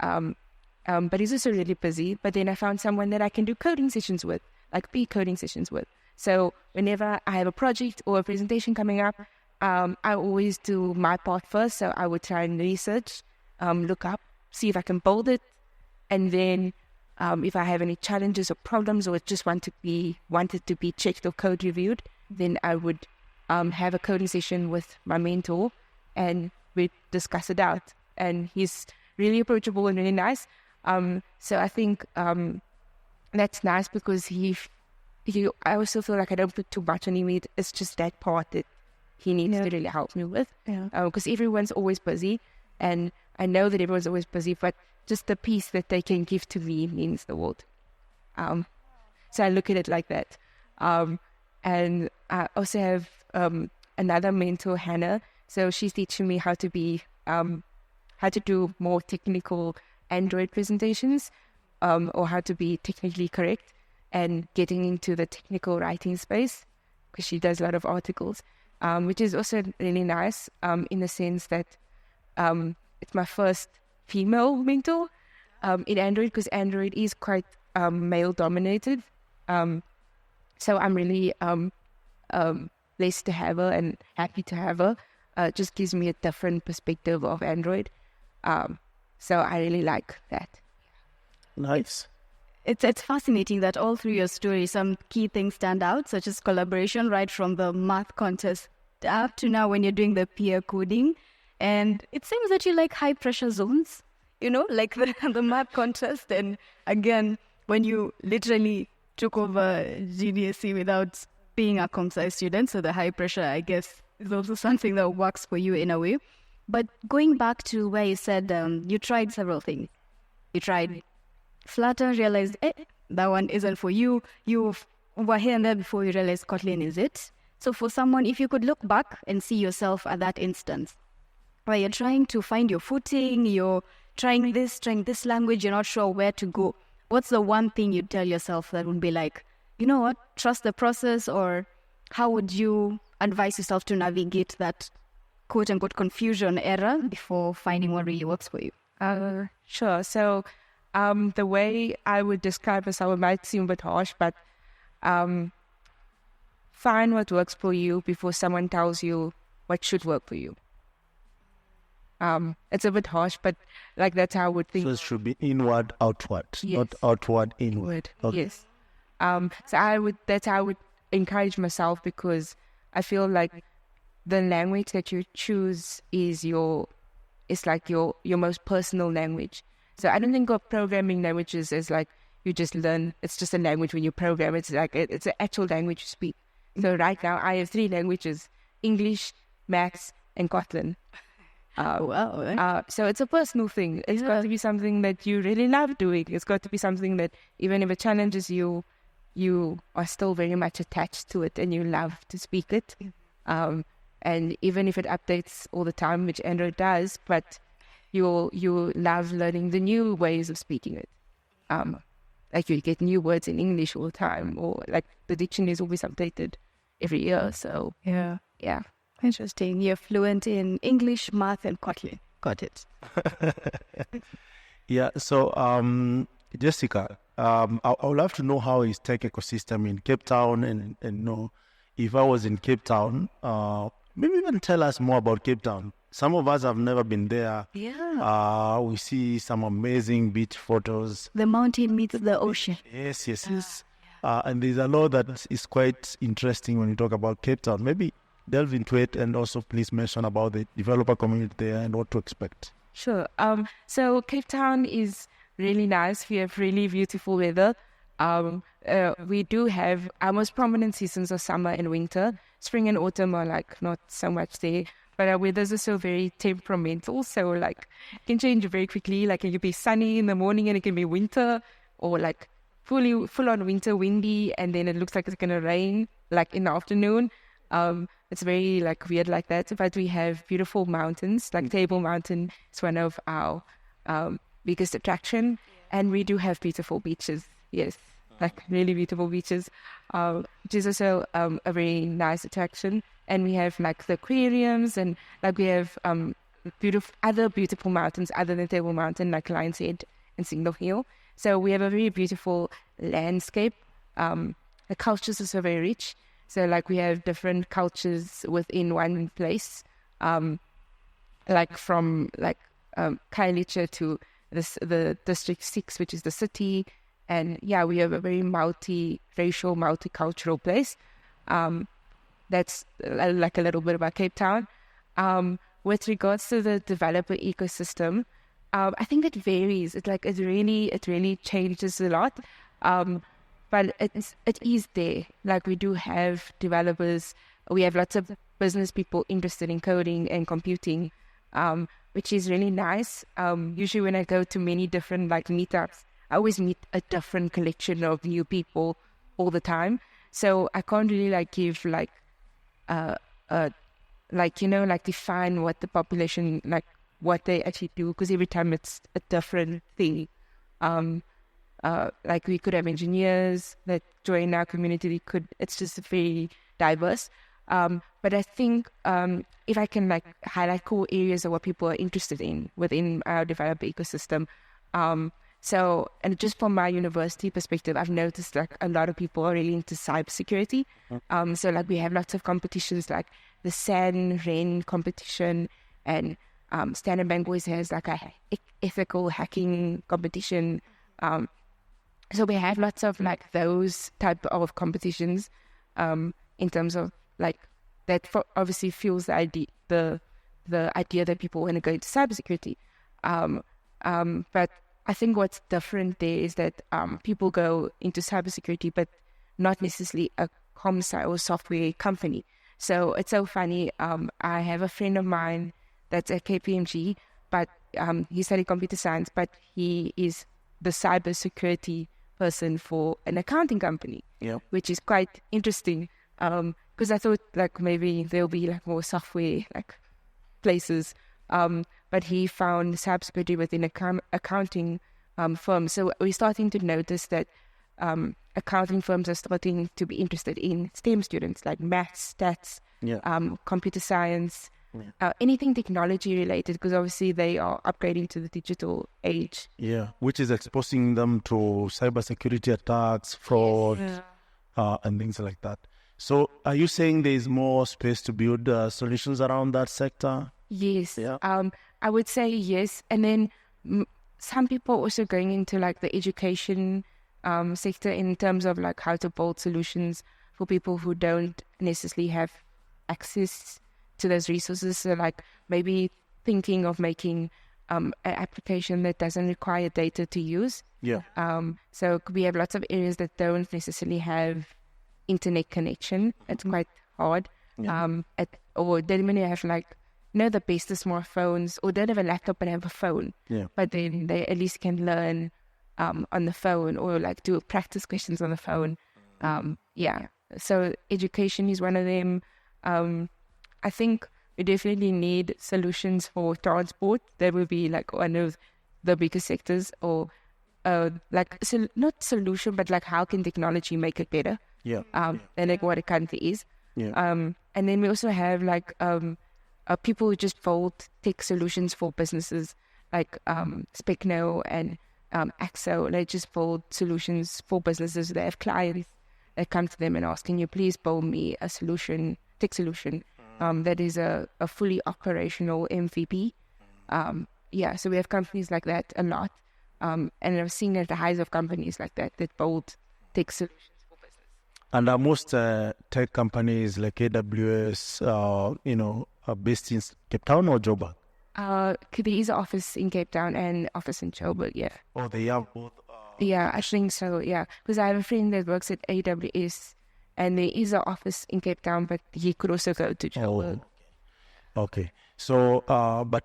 But he's also really busy. But then I found someone that I can do coding sessions with, like coding sessions with. So whenever I have a project or a presentation coming up, I always do my part first. So I would try and research, look up, see if I can build it. And then if I have any challenges or problems or just wanted to be checked or code reviewed, then I would have a coding session with my mentor and we'd discuss it out. And he's really approachable and really nice. So I think that's nice because I also feel like I don't put too much on him. It's just that part that he needs to really help me with. Because everyone's always busy, and I know that everyone's always busy, but just the piece that they can give to me means the world. So I look at it like that. And I also have another mentor, Hannah. So she's teaching me how to do more technical Android presentations, or how to be technically correct and getting into the technical writing space, because she does a lot of articles, which is also really nice in the sense that it's my first female mentor in Android, because Android is quite male dominated. So I'm really blessed to have her and happy to have her. It just gives me a different perspective of Android. So I really like that. Nice. It's fascinating that all through your story, some key things stand out, such as collaboration, right from the math contest up to now when you're doing the peer coding. And it seems that you like high pressure zones, like the math contest. And again, when you literally took over GDSC without being a comp sci student, so the high pressure, I guess, is also something that works for you in a way. But going back to where you said you tried several things. You tried Flutter, realized that one isn't for you. You were here and there before you realized Kotlin is it. So for someone, if you could look back and see yourself at that instance, where you're trying to find your footing, you're trying this language, you're not sure where to go, what's the one thing you'd tell yourself that would be like, you know what, trust the process? Or how would you advise yourself to navigate that quote-unquote confusion era before finding what really works for you? Sure. So the way I would describe myself, it might seem a bit harsh, but find what works for you before someone tells you what should work for you. It's a bit harsh, but like that's how I would think. So it should be inward, outward, not outward, inward. Okay. Yes. So that's how I would encourage myself, because I feel like the language that you choose is like your most personal language. So I don't think of programming languages as like you just learn. It's just a language when you program. It's like it's an actual language you speak. So right now I have 3 languages: English, Maths, and Kotlin. So it's a personal thing. It's got to be something that you really love doing. It's got to be something that even if it challenges you, you are still very much attached to it and you love to speak it. And even if it updates all the time, which Android does, but you love learning the new ways of speaking it. Like you get new words in English all the time, or like the dictionary is always updated every year. So yeah. Interesting. You're fluent in English, math, and Kotlin. Got it. Yeah. So, Jessica, I would love to know how is tech ecosystem in Cape Town, and know if I was in Cape Town, maybe even tell us more about Cape Town. Some of us have never been there. Yeah. We see some amazing beach photos. The mountain meets the ocean. Yes. And there's a lot that is quite interesting when you talk about Cape Town. Maybe delve into it, and also please mention about the developer community there and what to expect. Sure. So Cape Town is really nice. We have really beautiful weather. We do have our most prominent seasons are summer and winter. Spring and autumn are like not so much there, but our weather is also very temperamental. So like it can change very quickly. Like it can be sunny in the morning and it can be winter, or like full on winter, windy, and then it looks like it's gonna rain like in the afternoon. It's very like weird like that. But we have beautiful mountains. Like Table Mountain is one of our biggest attraction, and we do have beautiful beaches. Yes, like really beautiful beaches, which is also a very nice attraction. And we have like the aquariums, and like we have other beautiful mountains other than Table Mountain, like Lion's Head and Signal Hill. So we have a very beautiful landscape. The cultures are so very rich. So like we have different cultures within one place, like from like Khayelitsha to the District 6, which is the city. And yeah, we have a very multi-racial, multicultural place. That's like a little bit about Cape Town. With regards to the developer ecosystem, I think it varies. It really changes a lot. But it is there. Like, we do have developers. We have lots of business people interested in coding and computing, which is really nice. Usually when I go to many different like meetups, I always meet a different collection of new people all the time. So I can't really like give like, define what the population, like what they actually do, because every time it's a different thing. Like we could have engineers that join our community. It's just very diverse. But I think if I can like highlight core areas of what people are interested in within our developer ecosystem. So, and just from my university perspective, I've noticed like a lot of people are really into cybersecurity. So like we have lots of competitions like the SAN-REN competition, and Standard Bank always has like a ethical hacking competition. So we have lots of like those type of competitions in terms of like that obviously fuels the idea that people want to go into cybersecurity. But I think what's different there is that people go into cybersecurity, but not necessarily a comsci or software company. So it's so funny. I have a friend of mine that's at KPMG, but he studied computer science, but he is the cybersecurity person for an accounting company, which is quite interesting. Because I thought like maybe there'll be like more software like places, but he found cybersecurity within accounting firms. So we're starting to notice that accounting firms are starting to be interested in STEM students like maths, stats, computer science, anything technology related, because obviously they are upgrading to the digital age. Yeah, which is exposing them to cybersecurity attacks, fraud, and things like that. So are you saying there is more space to build solutions around that sector? Yes. Yeah. I would say yes. And then some people also going into like the education sector in terms of like how to build solutions for people who don't necessarily have access to those resources. So like maybe thinking of making an application that doesn't require data to use. Yeah. So we have lots of areas that don't necessarily have internet connection. It's quite hard. Or they don't have like the best of smartphones, or don't have a laptop and have a phone. Yeah. But then they at least can learn on the phone, or like do practice questions on the phone. So education is one of them. I think we definitely need solutions for transport. That would be like one of the biggest sectors, or not solution, but like how can technology make it better? Than like what it currently is. And then we also have like people who just build tech solutions for businesses, like Specno and Axo. They just build solutions for businesses. They have clients that come to them and ask, "Can you please build me a solution, tech solution that is a fully operational MVP?" So we have companies like that a lot, and I've seen at the highs of companies like that build tech solutions. And are most tech companies like AWS, are based in Cape Town or Joburg? There is an office in Cape Town and office in Joburg, yeah. Oh, they have both? Yeah, I think so, yeah. Because I have a friend that works at AWS, and there is an office in Cape Town, but he could also go to Joburg. Oh, okay. So, but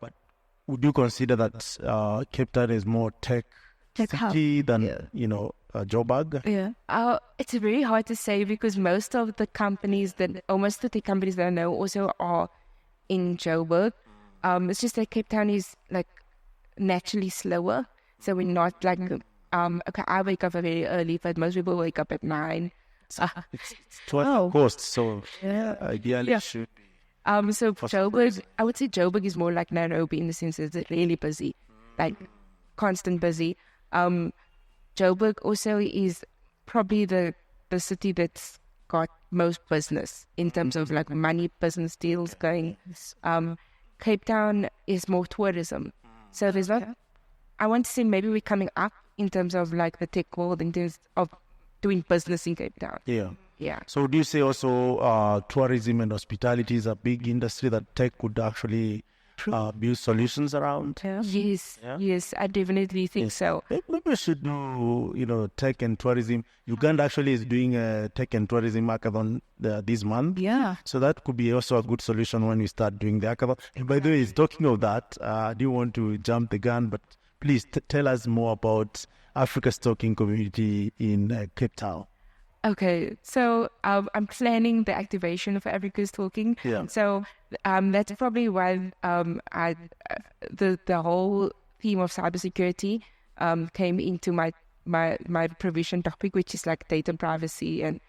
would you consider that Cape Town is more tech city than, Joburg? Yeah. It's very hard to say, because most of the companies almost the tech companies that I know also are in Joburg. It's just that Cape Town is like naturally slower. So we're not like, I wake up very early, but most people wake up at 9. It's 12 coast, so ideally it should be. So Joburg, I would say Joburg is more like Nairobi in the sense that it's really busy, like constant busy. Joburg also is probably the city that's got most business in terms of like money, business deals going. Cape Town is more tourism. So there's not, I want to say maybe we're coming up in terms of like the tech world, in terms of doing business in Cape Town. Yeah. So do you say also tourism and hospitality is a big industry that tech could actually build solutions around. Yes, I definitely think so. Maybe we should do, tech and tourism. Uganda actually is doing a tech and tourism hackathon this month. Yeah. So that could be also a good solution when we start doing the hackathon. And by the way, talking of that, I do want to jump the gun, but please tell us more about Africa's Talking community in Cape Town. Okay, so I'm planning the activation of Africa's Talking. Yeah. So that's probably why the whole theme of cybersecurity came into my provision topic, which is like data privacy and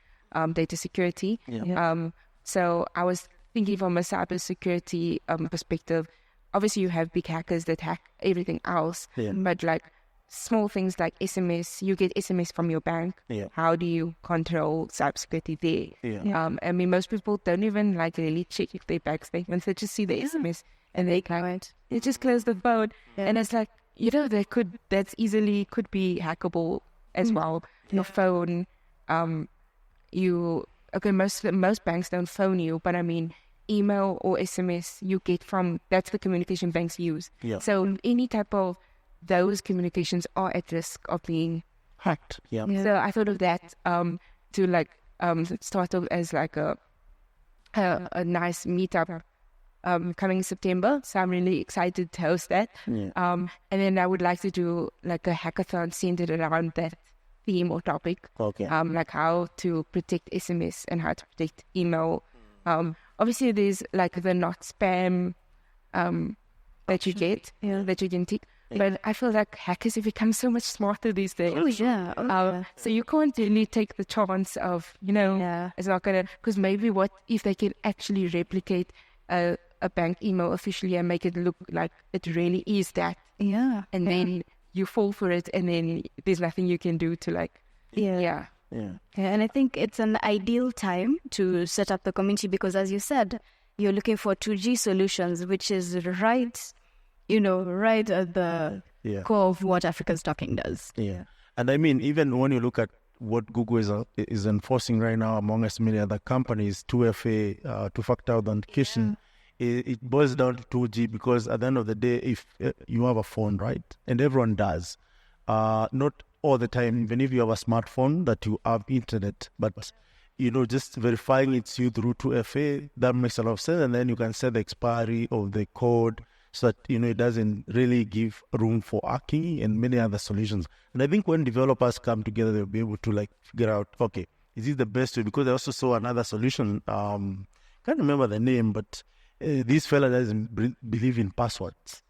data security. Yeah. So I was thinking from a cybersecurity perspective. Obviously, you have big hackers that hack everything else, but like small things like SMS, you get SMS from your bank. Yeah. How do you control cybersecurity there? Yeah. I mean, most people don't even like really check if their bank statements. They just see the SMS and they just close the phone. Yeah. And it's like, that's easily could be hackable as well. Your phone, most banks don't phone you, but I mean, email or SMS you get that's the communication banks use. Yeah. So any type of those communications are at risk of being hacked. Yeah. So I thought of that to like start off as like a nice meetup coming September. So I'm really excited to host that. Yeah. And then I would like to do like a hackathon centered around that theme or topic. Okay. Like how to protect SMS and how to protect email. Obviously there's like the not spam that you get, that you can take. But I feel like hackers have become so much smarter these days. Oh, yeah. So you can't really take the chance of, it's not going to, because maybe what if they can actually replicate a bank email officially and make it look like it really is that. Yeah. And then you fall for it and then there's nothing you can do to like, Yeah, and I think it's an ideal time to set up the community because, as you said, you're looking for 2G solutions, which is right at the core of what Africa's Talking does. Yeah. And I mean, even when you look at what Google is enforcing right now, among as many other companies, 2FA, two-factor authentication, it boils down to 2G because at the end of the day, if you have a phone, right, and everyone does, not all the time, even if you have a smartphone that you have internet, but just verifying it's you through 2FA, that makes a lot of sense. And then you can set the expiry of the code so that, it doesn't really give room for hacking and many other solutions. And I think when developers come together, they'll be able to figure out, okay, is this the best way? Because I also saw another solution, can't remember the name, but this fella doesn't believe in passwords.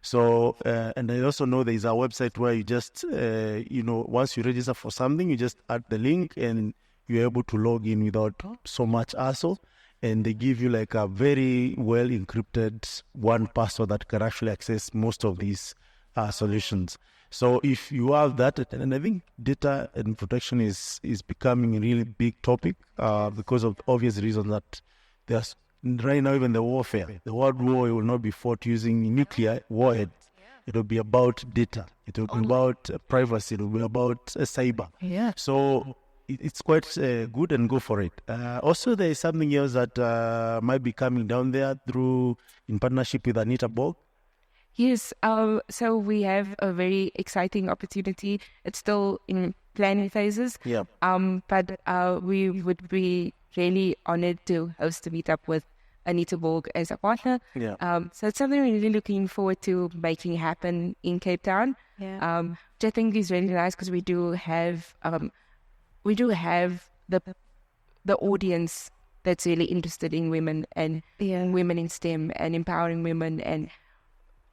So, and I also know there's a website where you just, once you register for something, you just add the link and you're able to log in without so much hassle. And they give you a very well encrypted one password that can actually access most of these solutions. So if you have that, and I think data and protection is becoming a really big topic because of obvious reasons that there's right now even the warfare. The world war will not be fought using nuclear warheads. It will be about data. It will be about privacy. It will be about cyber. Yeah. So it's quite good and go for it. Also, there is something else that might be coming down there in partnership with Anita Borg. Yes, so we have a very exciting opportunity. It's still in planning phases. Yeah. But we would be really honored to host a meetup with Anita Borg as a partner. Yeah. So it's something we're really looking forward to making happen in Cape Town. Yeah. Which I think is really nice because we do have the audience that's really interested in women and women in STEM and empowering women and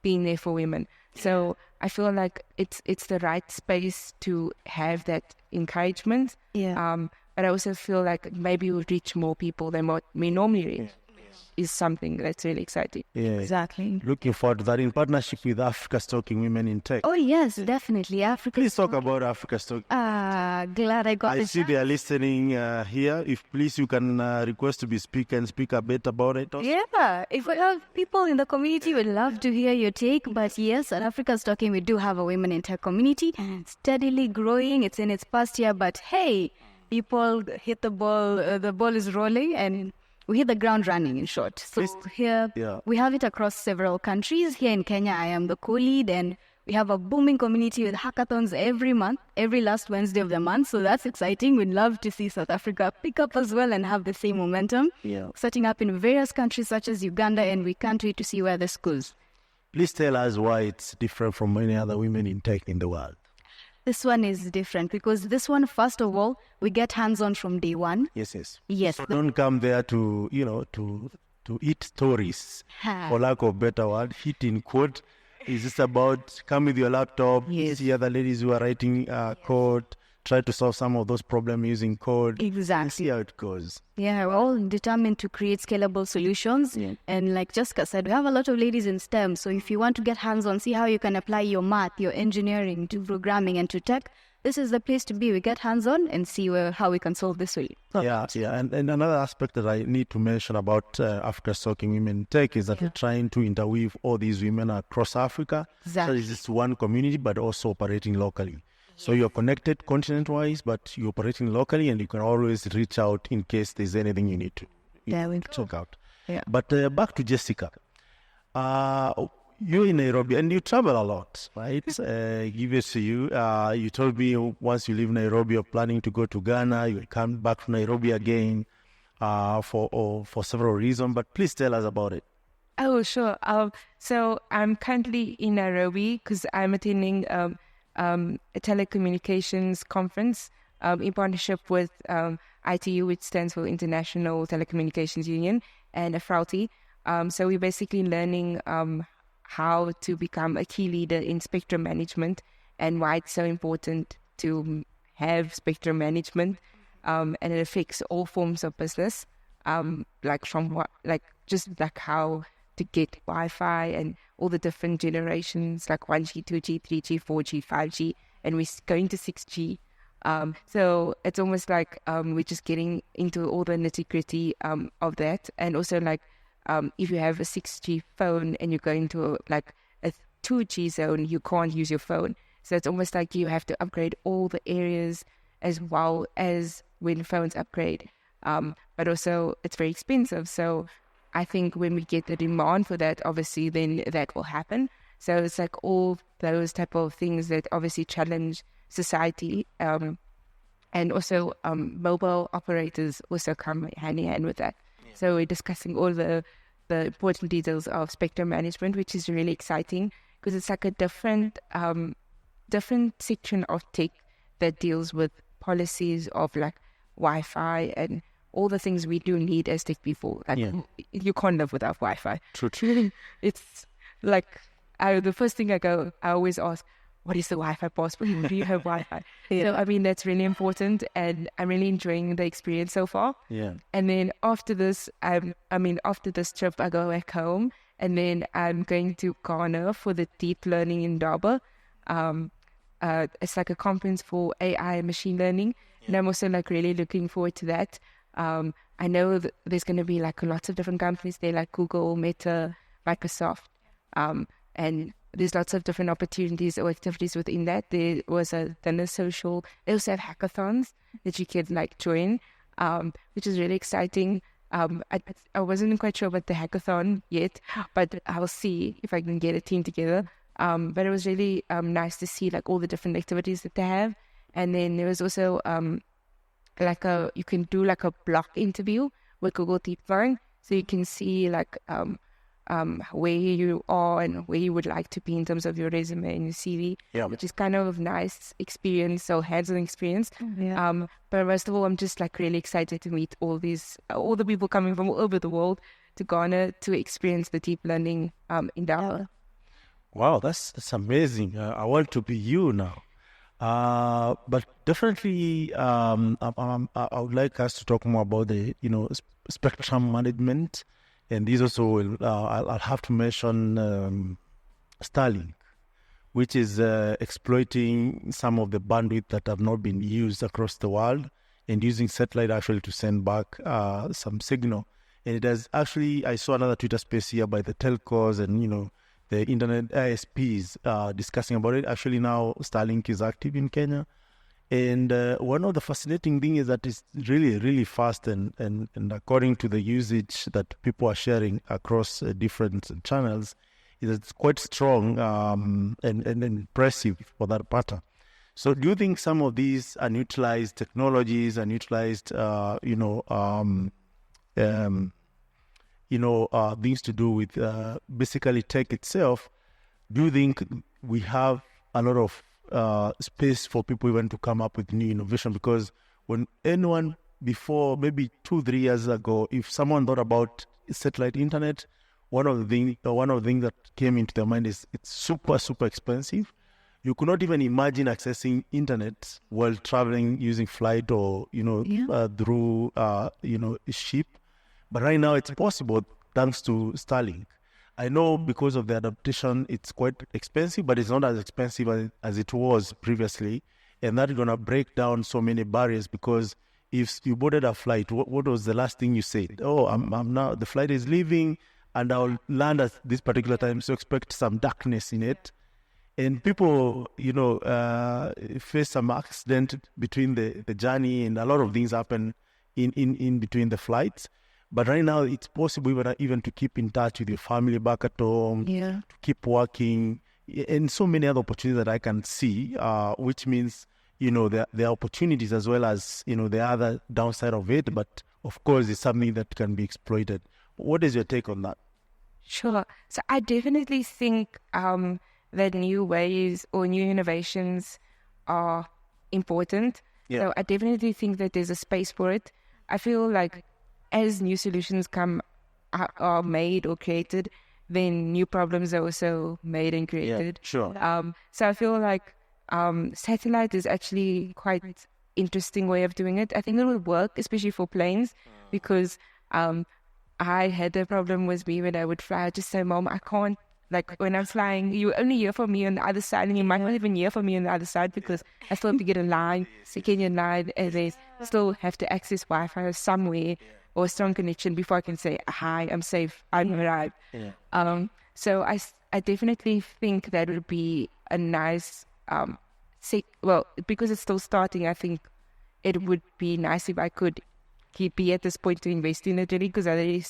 being there for women. So I feel like it's the right space to have that encouragement. Yeah. But I also feel like maybe we'll reach more people than what we normally reach. Is something that's really exciting. Yeah, exactly. Looking forward to that in partnership with Africa's Talking Women in Tech. Oh yes, definitely. Please talk about Africa's Talking. Glad I got. I see they are listening here. If please you can request to be speaker and speak a bit about it. Also. Yeah, if we have people in the community, would love to hear your take. But yes, at Africa's Talking, we do have a Women in Tech community, steadily growing. It's in its first year, but hey, people hit the ball. The ball is rolling, and we hit the ground running, in short. So here we have it across several countries. Here in Kenya, I am the co-lead, and we have a booming community with hackathons every month, every last Wednesday of the month. So that's exciting. We'd love to see South Africa pick up as well and have the same momentum. Setting up in various countries such as Uganda, and we can't wait to see where this goes. Please tell us why it's different from any other women in tech in the world. This one is different because this one, first of all, we get hands-on from day one. Yes. Yes. So don't come there to eat stories, for lack of better word, hit in quote. Is this about come with your laptop, see other ladies who are writing code, try to solve some of those problems using code. Exactly. See how it goes. Yeah, we're all determined to create scalable solutions. And like Jessica said, we have a lot of ladies in STEM. So if you want to get hands-on, see how you can apply your math, your engineering to programming and to tech, this is the place to be. We get hands-on and see how we can solve this way. Yeah. And another aspect that I need to mention about Africa's Talking Women in Tech is that we're trying to interweave all these women across Africa. Exactly. So it's just one community, but also operating locally. So you're connected continent-wise, but you're operating locally, and you can always reach out in case there's anything you need to check out. Yeah. But back to Jessica. You're in Nairobi, and you travel a lot, right? Give it to you. You told me once you leave Nairobi, you're planning to go to Ghana. You come back to Nairobi again for several reasons. But please tell us about it. Oh, sure. So I'm currently in Nairobi because I'm attending a telecommunications conference in partnership with ITU, which stands for International Telecommunications Union, and Afrauti. So we're basically learning how to become a key leader in spectrum management and why it's so important to have spectrum management, and it affects all forms of business, like how to get Wi-Fi and all the different generations, like 1G, 2G, 3G, 4G, 5G, and we're going to 6G. So it's almost like we're just getting into all the nitty-gritty of that. And also like if you have a 6G phone and you're going to a 2G zone, you can't use your phone. So it's almost like you have to upgrade all the areas as well as when phones upgrade. But also it's very expensive. So I think when we get the demand for that, obviously then that will happen. So it's like all those type of things that obviously challenge society. And also mobile operators also come hand in hand with that. Yeah. So we're discussing all the important details of spectrum management, which is really exciting because it's like a different section of tech that deals with policies of like Wi-Fi and all the things we do need as tech people. Like you can't live without Wi-Fi. True. It's like the first thing I always ask, what is the Wi-Fi password? Do you have Wi-Fi? So, I mean, that's really important, and I'm really enjoying the experience so far. Yeah. And then after this, after this trip, I go back home, and then I'm going to Ghana for the Deep Learning in Durban. It's like a conference for AI and machine learning, and I'm also like really looking forward to that. I know that there's going to be like lots of different companies there, like Google, Meta, Microsoft, and there's lots of different opportunities or activities within that. There was a dinner social. They also have hackathons that you can like join, which is really exciting. I wasn't quite sure about the hackathon yet, but I'll see if I can get a team together. But it was really nice to see like all the different activities that they have. And then there was also you can do like a block interview with Google Deep Learning, so you can see like where you are and where you would like to be in terms of your resume and your CV, which is kind of a nice experience, so hands-on experience. But most of all, I'm just like really excited to meet all the people coming from all over the world to Ghana to experience the deep learning in Durban. Wow, that's amazing. I want to be you now. But definitely, I would like us to talk more about the spectrum management. And these also will, I'll have to mention Starlink, which is exploiting some of the bandwidth that have not been used across the world and using satellite actually to send back some signal. And it has actually, I saw another Twitter space here by the telcos and, the internet ISPs discussing about it. Actually now Starlink is active in Kenya And one of the fascinating things is that it's really, really fast, and according to the usage that people are sharing across different channels, it's quite strong and impressive for that matter. So do you think some of these unutilized technologies, unutilized, things to do with basically tech itself, do you think we have a lot of space for people even to come up with new innovation? Because when anyone before, maybe 2-3 years ago, if someone thought about satellite internet, one of the things that came into their mind is it's super, super expensive. You could not even imagine accessing internet while traveling using flight or, through, ship. But right now it's possible thanks to Starlink. I know because of the adaptation, it's quite expensive, but it's not as expensive as it was previously. And that's going to break down so many barriers, because if you boarded a flight, what was the last thing you said? Oh, I'm now, the flight is leaving and I'll land at this particular time. So expect some darkness in it. And people, face some accident between the journey, and a lot of things happen in between the flights. But right now, it's possible even to keep in touch with your family back at home, to keep working, and so many other opportunities that I can see, which means, there are opportunities as well as, the other downside of it. But of course, it's something that can be exploited. What is your take on that? Sure. So I definitely think that new ways or new innovations are important. Yeah. So I definitely think that there's a space for it. I feel like as new solutions are made or created, then new problems are also made and created. Yeah, sure. So I feel like satellite is actually quite interesting way of doing it. I think it will work, especially for planes, because I had the problem with me when I would fly. I just say, Mom, I can't. Like when I'm flying, you only hear from me on the other side, and you might not even hear from me on the other side, because I still have to get a line, second in line, and they still have to access Wi-Fi somewhere or a strong connection before I can say, hi, I'm safe, I'm arrived. Yeah. So I definitely think that would be a nice, because it's still starting, I think it would be nice if I could be at this point to invest in it really, because I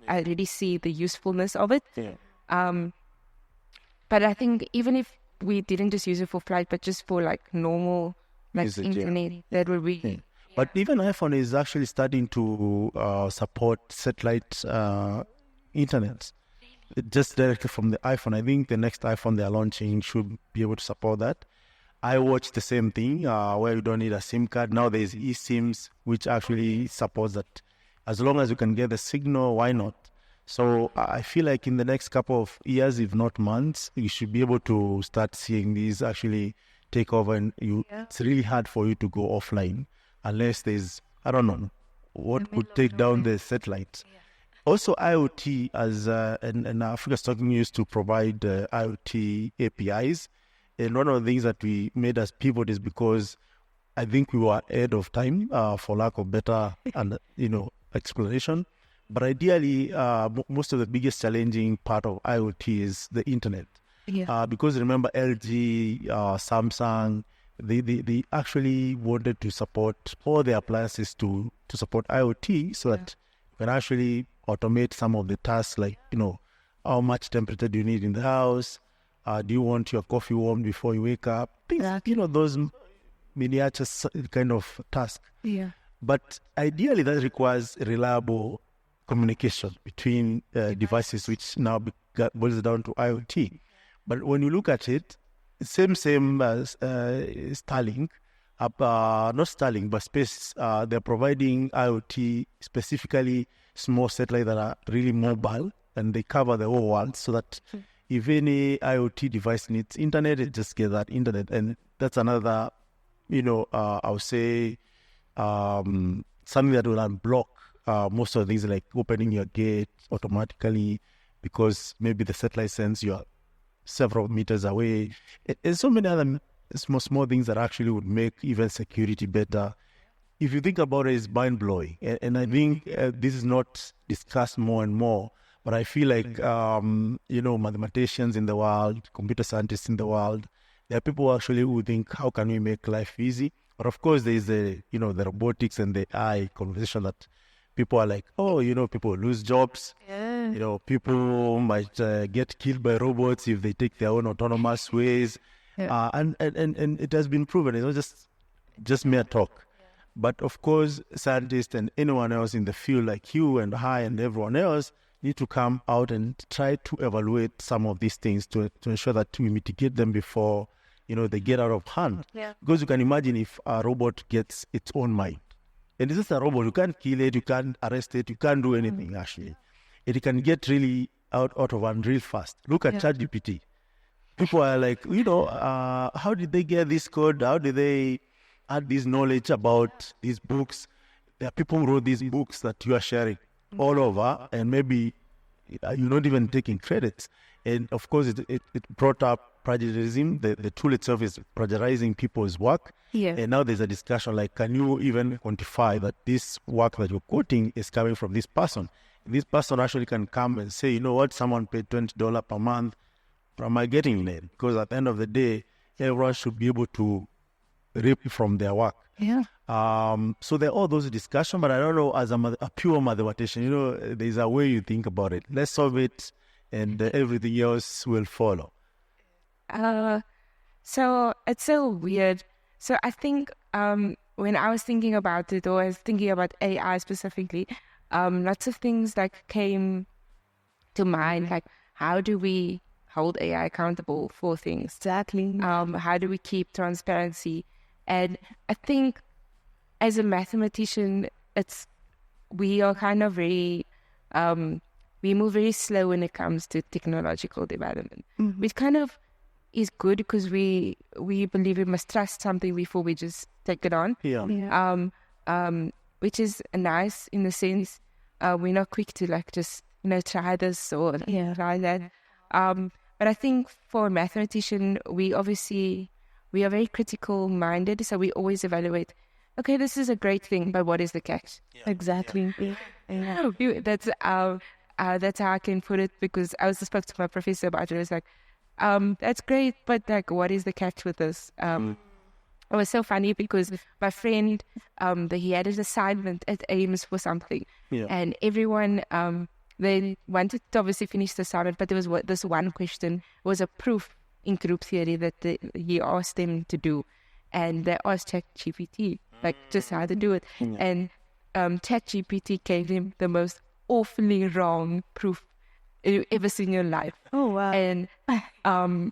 already see the usefulness of it. Yeah. But I think even if we didn't just use it for flight, but just for like normal internet, that would be. Yeah. But even iPhone is actually starting to support satellite internet, just directly from the iPhone. I think the next iPhone they're launching should be able to support that. I watched the same thing where you don't need a SIM card. Now there's eSIMs, which actually supports that. As long as you can get the signal, why not? So I feel like in the next couple of years, if not months, you should be able to start seeing these actually take over. And it's really hard for you to go offline unless there's, I don't know, what could take down the satellites. Yeah. Also, IoT, and Africa's Talking used to provide IoT APIs. And one of the things that we made us pivot is because I think we were ahead of time, for lack of better explanation. But ideally, most of the biggest challenging part of IoT is the internet. Yeah. Because remember, LG, Samsung, they actually wanted to support all their appliances to support IoT, so that you can actually automate some of the tasks, like, how much temperature do you need in the house? Do you want your coffee warm before you wake up? Things, those miniature kind of tasks. Yeah. But ideally, that requires reliable communication between devices, which now boils down to IoT. But when you look at it, same as Starlink, not Starlink, but Space, they're providing IoT, specifically small satellites that are really mobile, and they cover the whole world, so that if any IoT device needs internet, it just gets that internet. And that's another, I would say, something that will unblock most of the things, like opening your gate automatically because maybe the satellite sends you several meters away. And so many other small things that actually would make even security better. If you think about it, it's mind-blowing. And I think this is not discussed more and more, but I feel like, mathematicians in the world, computer scientists in the world, there are people actually who think, how can we make life easy? But of course, there is the robotics and the AI conversation that people are like, oh, people lose jobs. Yeah. People might get killed by robots if they take their own autonomous ways. Yeah. And it has been proven. It's not just mere talk. But of course, scientists and anyone else in the field like you and I and everyone else need to come out and try to evaluate some of these things to ensure that we mitigate them before, they get out of hand. Yeah. Because you can imagine if a robot gets its own mind. And it's just a robot. You can't kill it. You can't arrest it. You can't do anything, actually. It can get really out of hand real fast. Look at ChatGPT. People are like, how did they get this code? How did they add this knowledge about these books? There are people who wrote these books that you are sharing all over, and maybe you're not even taking credits. And of course, it brought up plagiarism. The tool itself is plagiarizing people's work. Yeah. And now there's a discussion like, can you even quantify that this work that you're quoting is coming from this person? This person actually can come and say, you know what, someone paid $20 per month. Am I getting it? Because at the end of the day, everyone should be able to reap from their work. Yeah. So there are all those discussions, but I don't know, as a pure mathematician, there's a way you think about it. Let's solve it, and everything else will follow. So it's so weird. So I think when I was thinking about it, or I was thinking about AI specifically, lots of things like came to mind, like how do we hold AI accountable for things? Exactly. How do we keep transparency? And I think as a mathematician, we are kind of very, we move very slow when it comes to technological development, which kind of is good because we believe we must trust something before we just take it on. Which is nice in the sense we're not quick to just try this or try that. But I think for a mathematician, we are very critical minded, so we always evaluate. Okay, this is a great thing, but what is the catch? Exactly. Yeah. That's how I can put it, because I was spoke to my professor about it. It was like, that's great, but what is the catch with this? It was so funny because my friend, he had an assignment at Ames for something, and everyone they wanted to obviously finish the assignment, but there was this one question was a proof in group theory that he asked them to do, and they asked ChatGPT just how to do it, and ChatGPT gave him the most awfully wrong proof you ever seen in your life. Oh wow! And some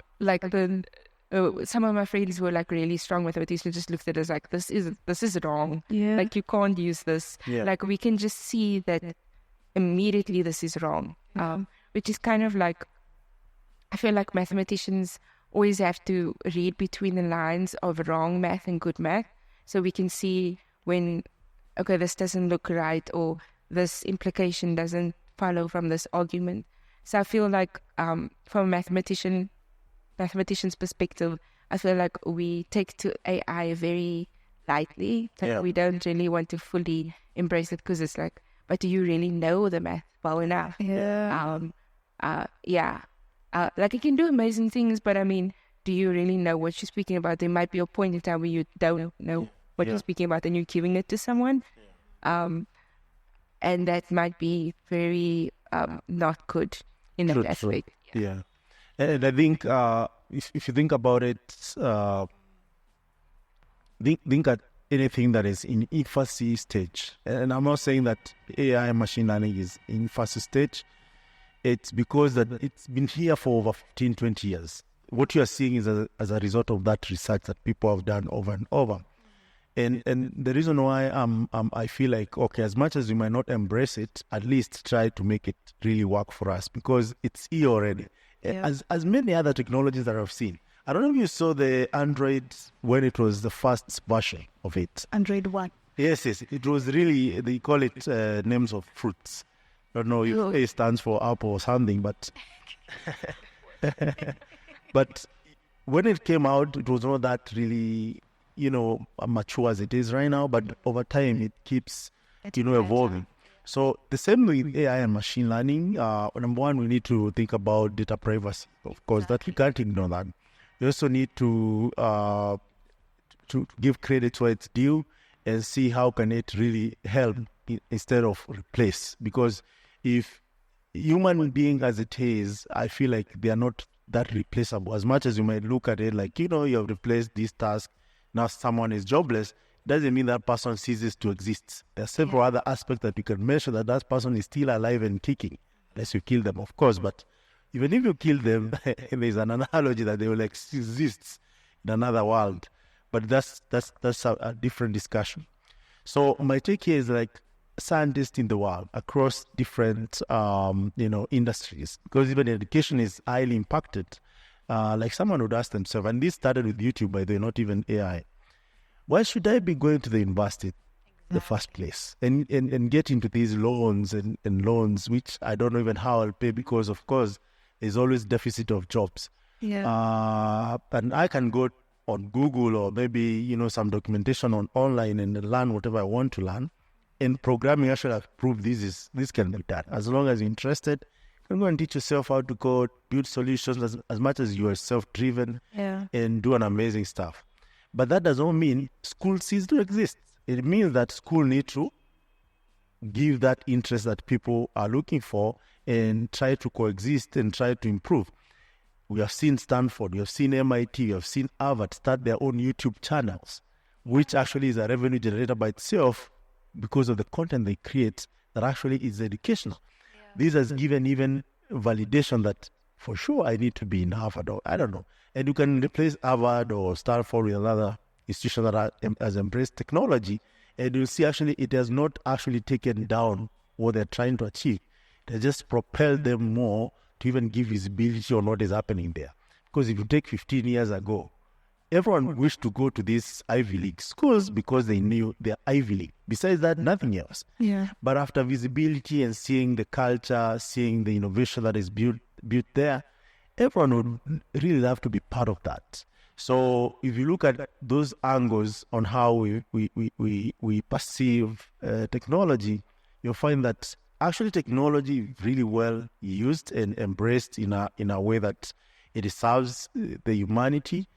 of my friends were really strong mathematicians, just looked at us like, this is wrong. Yeah. You can't use this. Yeah. We can just see that immediately this is wrong. Which is kind of I feel like mathematicians always have to read between the lines of wrong math and good math, so we can see when, okay, this doesn't look right, or this implication doesn't follow from this argument. So I feel like from a mathematician's perspective, I feel like we take to AI very lightly. We don't really want to fully embrace it, because it's but do you really know the math well enough? Yeah. It can do amazing things, but I mean, do you really know what you're speaking about? There might be a point in time where you don't know what you're speaking about, and you're giving it to someone. And that might be very not good in that aspect. Yeah. And I think if you think about it, think at anything that is in infancy stage. And I'm not saying that AI and machine learning is in infancy stage. It's because that it's been here for over 15, 20 years. What you are seeing is as a result of that research that people have done over and over. And the reason why I feel like, okay, as much as we might not embrace it, at least try to make it really work for us, because it's here already. Yeah. As many other technologies that I've seen. I don't know if you saw the Android when it was the first version of it. Android 1. Yes. It was really, they call it names of fruits. I don't know if A stands for apple or something, but but when it came out, it was not that really, mature as it is right now. But over time, it keeps, evolving. So the same with AI and machine learning. Number one, we need to think about data privacy. Of course, that we can't ignore that. We also need to to give credit where it's due and see how can it really help instead of replace. Because if human being as it is, I feel like they are not that replaceable. As much as you might look at it like, you have replaced this task, now someone is jobless, doesn't mean that person ceases to exist. There are several other aspects that you can measure that person is still alive and kicking, unless you kill them, of course. But even if you kill them, there's an analogy that they will exist in another world. But that's a different discussion. So my take here is like scientists in the world across different, industries, because even education is highly impacted. Like someone would ask themselves, and this started with YouTube, by the way, not even AI. Why should I be going to the university in the first place and get into these loans and loans, which I don't know even how I'll pay, because of course there's always deficit of jobs. Yeah. And I can go on Google or maybe, some documentation on online and learn whatever I want to learn. And programming actually has proved this can be done. As long as you're interested, you can go and teach yourself how to code, build solutions as much as you are self-driven, and do an amazing stuff. But that does not mean school cease to exist. It means that school need to give that interest that people are looking for and try to coexist and try to improve. We have seen Stanford, we have seen MIT, we have seen Harvard start their own YouTube channels, which actually is a revenue generator by itself because of the content they create that actually is educational. This has given even validation that for sure I need to be in Harvard, or I don't know. And you can replace Harvard or Stanford with another institution that has embraced technology, and you'll see actually it has not actually taken down what they're trying to achieve. It has just propelled them more to even give visibility on what is happening there. Because if you take 15 years ago, everyone wished to go to these Ivy League schools because they knew they're Ivy League. Besides that, nothing else. Yeah. But after visibility and seeing the culture, seeing the innovation that is built there, everyone would really love to be part of that. So if you look at those angles on how we perceive technology, you'll find that actually technology is really well used and embraced in a way that it serves the humanity.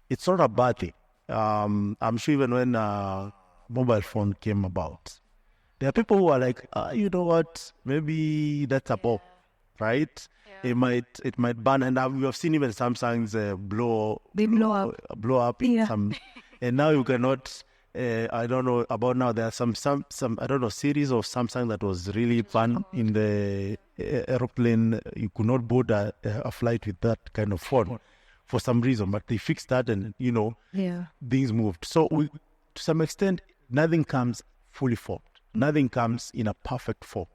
It's not a bad thing. I'm sure even when mobile phone came about, there are people who are like, you know what, maybe that's a pop, right? Yeah. It might ban, and we have seen even Samsung's blow up in some, and now you cannot. I don't know about now. There are some I don't know, series of Samsung that was really fun in the aeroplane. You could not board a flight with that kind of phone for some reason, but they fixed that, and things moved. So to some extent, nothing comes fully formed. Nothing comes in a perfect form.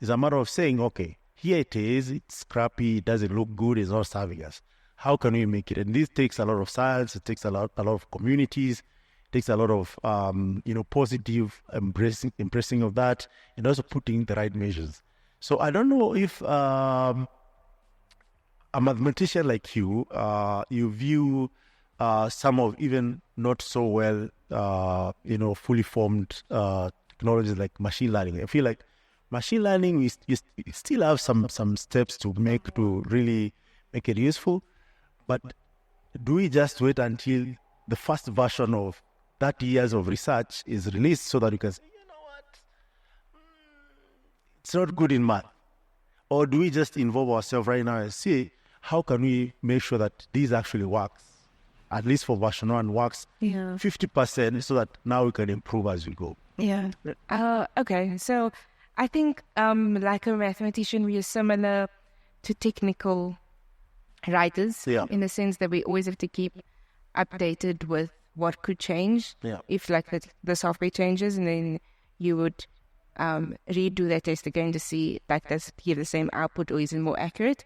It's a matter of saying, okay, here it is. It's crappy. It doesn't look good. It's not serving us. How can we make it? And this takes a lot of science. It takes a lot of communities. It takes a lot of positive embracing of that, and also putting the right measures. So I don't know if a mathematician like you view some of even not so well fully formed technologies like machine learning. I feel like machine learning, we still have some steps to make to really make it useful. But do we just wait until the first version of 30 years of research is released so that you can say, you know what, it's not good in math? Or do we just involve ourselves right now and see how can we make sure that this actually works, at least for version 1 works 50%, so that now we can improve as we go? Yeah. Okay. So I think like a mathematician, we are similar to technical writers in the sense that we always have to keep updated with what could change if like the software changes, and then you would redo that test again to see like does it give the same output or is it more accurate.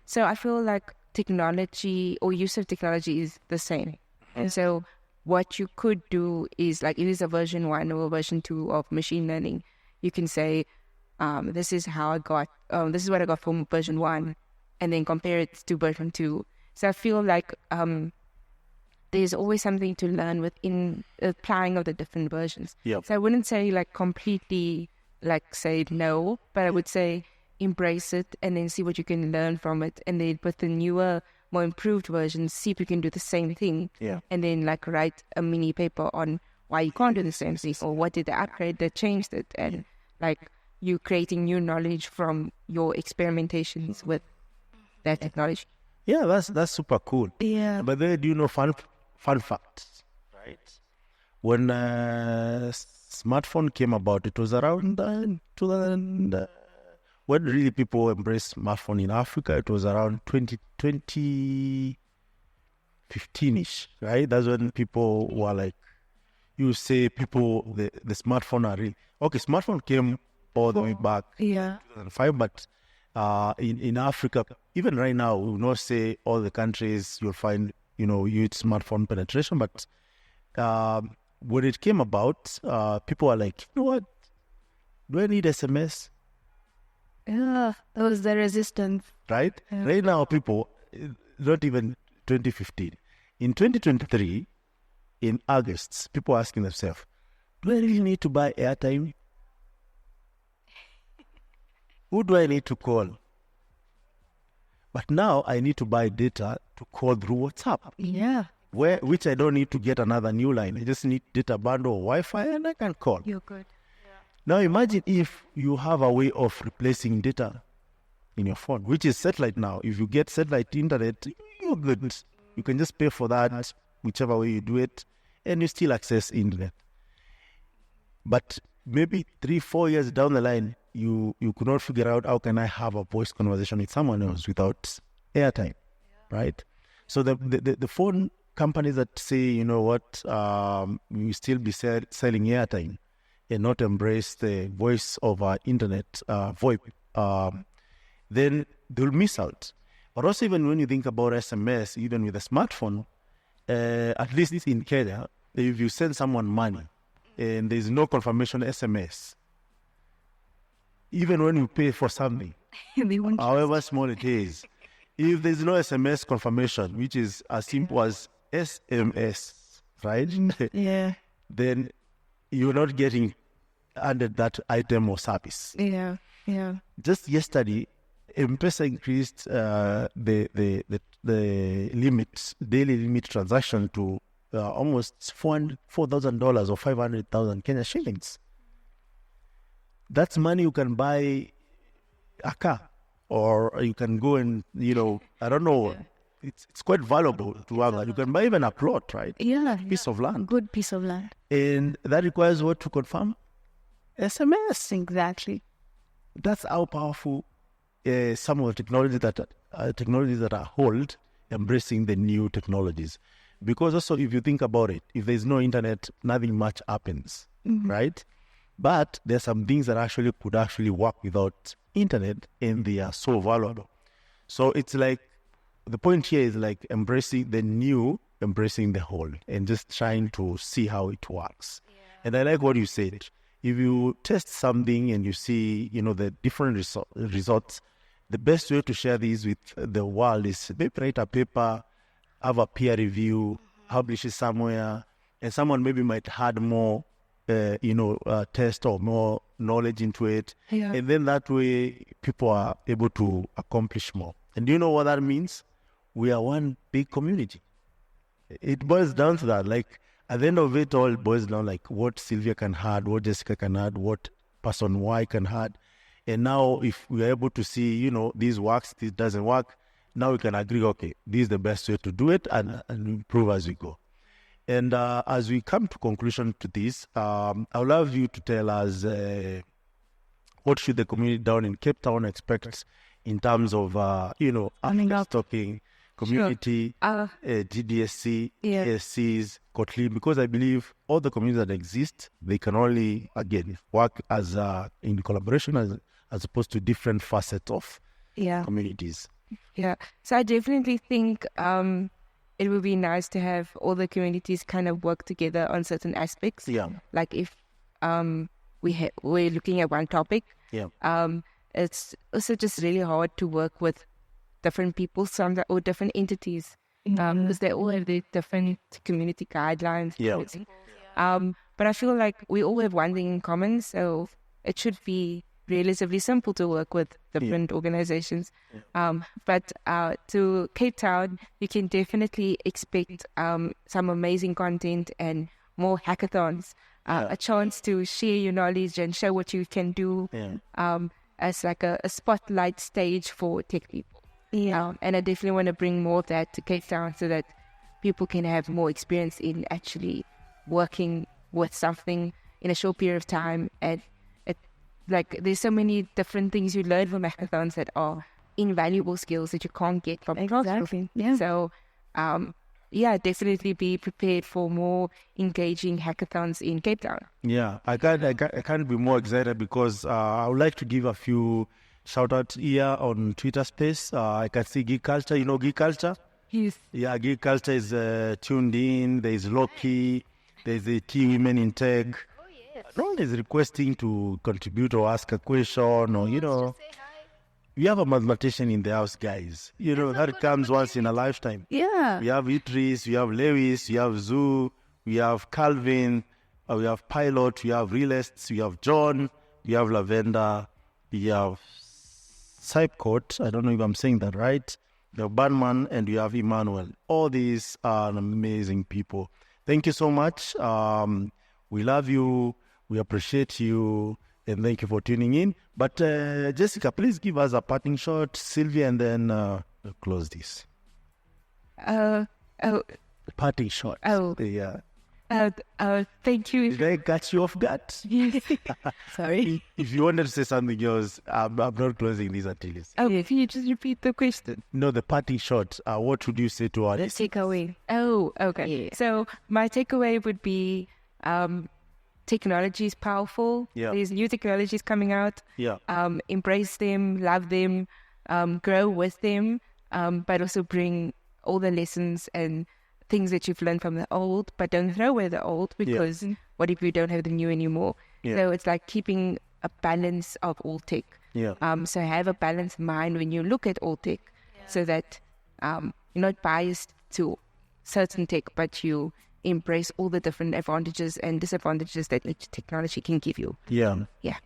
So I feel like technology or use of technology is the same. And so what you could do is, like, it is a version 1 or a version 2 of machine learning. You can say, this is how I got, this is what I got from version 1, and then compare it to version 2. So I feel like there's always something to learn within applying of the different versions. So I wouldn't say like completely like say no, but I would say embrace it and then see what you can learn from it. And then with the newer more improved versions, see if you can do the same thing. Yeah. And then like write a mini paper on why you can't do the same thing, or what did they upgrade that changed it, and like you creating new knowledge from your experimentations with that technology. Yeah, that's super cool. Yeah. But then, do you know fun facts, right? When smartphone came about, it was around 2000. When really people embraced smartphone in Africa, it was around 2015-ish, right? That's when people were like, you say people, the smartphone are really... Okay, smartphone came all the way back 2005, but in Africa, even right now, we will not say all the countries you'll find, huge smartphone penetration, but when it came about, people are like, you know what? Do I need SMS? Yeah, that was the resistance. Right? Yeah. Right now, people, not even 2015. In 2023, in August, people are asking themselves, do I really need to buy airtime? Who do I need to call? But now I need to buy data to call through WhatsApp. Yeah. Which I don't need to get another new line. I just need data bundle or Wi-Fi and I can call. You're good. Now imagine if you have a way of replacing data in your phone, which is satellite now. If you get satellite internet, you're good. You can just pay for that, whichever way you do it, and you still access internet. But maybe 3-4 years down the line, you could not figure out how can I have a voice conversation with someone else without airtime, right? So the phone companies that say, you know what, we still be selling airtime and not embrace the voice over internet, VoIP, then they'll miss out. But also, even when you think about SMS, even with a smartphone, at least in Kenya, if you send someone money and there's no confirmation SMS, even when you pay for something, however small it is, if there's no SMS confirmation, which is as simple as SMS, right? Yeah. Then you're not getting under that item or service. Yeah. Yeah. Just yesterday, M-Pesa increased the limit, daily limit transaction to almost $4,000 or 500,000 Kenya shillings. That's money you can buy a car, or you can go and, I don't know. Yeah. It's quite valuable to have that. You can buy even a plot, right? Yeah. Piece of land. Good piece of land. And that requires what to confirm? SMS. Exactly. That's how powerful some of the technologies that are hold embracing the new technologies. Because also, if you think about it, if there's no internet, nothing much happens, right? But there's some things that could actually work without internet, and they are so valuable. So it's like, the point here is like embracing the new, embracing the whole, and just trying to see how it works. Yeah. And I like what you said. If you test something and you see, the different results, the best way to share these with the world is maybe write a paper, have a peer review, publish it somewhere, and someone maybe might add more, test or more knowledge into it. Yeah. And then that way people are able to accomplish more. And do you know what that means? We are one big community. It boils down to that. Like, at the end of it all, boils down like what Sylvia can add, what Jessica can add, what person Y can add. And now if we are able to see, this works, this doesn't work, now we can agree, okay, this is the best way to do it, and improve as we go. And as we come to conclusion to this, I would love you to tell us what should the community down in Cape Town expect in terms of, Africa Stocking, community, sure. GDSC, yeah. ASCs, Kotlin, because I believe all the communities that exist, they can only, again, work as in collaboration as opposed to different facets of communities. Yeah, so I definitely think it would be nice to have all the communities kind of work together on certain aspects. Yeah. Like if we're looking at one topic, it's also just really hard to work with different people, or different entities, because they all have their different community guidelines. Yeah. But I feel like we all have one thing in common, so it should be relatively simple to work with different organizations. But to Cape Town, you can definitely expect some amazing content and more hackathons, a chance to share your knowledge and show what you can do as like a spotlight stage for tech people. And I definitely want to bring more of that to Cape Town so that people can have more experience in actually working with something in a short period of time. And like there's so many different things you learn from hackathons that are invaluable skills that you can't get from classroom. So definitely be prepared for more engaging hackathons in Cape Town. Yeah, I can't be more excited because I would like to give a few shout outs here on Twitter space. I can see Geek Culture. You know Geek Culture? Yes. Yeah, Geek Culture is tuned in. There's Loki. There's the Tea Women in Tech. No one is requesting to contribute or ask a question or, we have a mathematician in the house, guys. That comes once in a lifetime. Yeah. We have Idris, we have Lewis, we have Zoo, we have Calvin, we have Pilot, we have Realists, we have John, we have Lavender, we have Sypcoat, I don't know if I'm saying that right, we have Batman, and we have Emmanuel. All these are amazing people. Thank you so much. We love you. We appreciate you. And thank you for tuning in. But Jessica, please give us a parting shot. Sylvia, and then we'll close this. Parting shot. Yeah. Thank you. Did I catch you off guard? Yes. Sorry. If you wanted to say something else, I'm not closing this until you say. Can you just repeat the question? No, the parting shot. What would you say to our takeaway? Oh, okay. Yeah. So my takeaway would be technology is powerful. Yeah. There's new technologies coming out. Yeah. Embrace them, love them, grow with them, but also bring all the lessons and things that you've learned from the old, but don't throw away the old because what if you don't have the new anymore? Yeah. So it's like keeping a balance of all tech. Yeah. So have a balanced mind when you look at all tech so that you're not biased to certain tech, but you embrace all the different advantages and disadvantages that each technology can give you. Yeah. Yeah.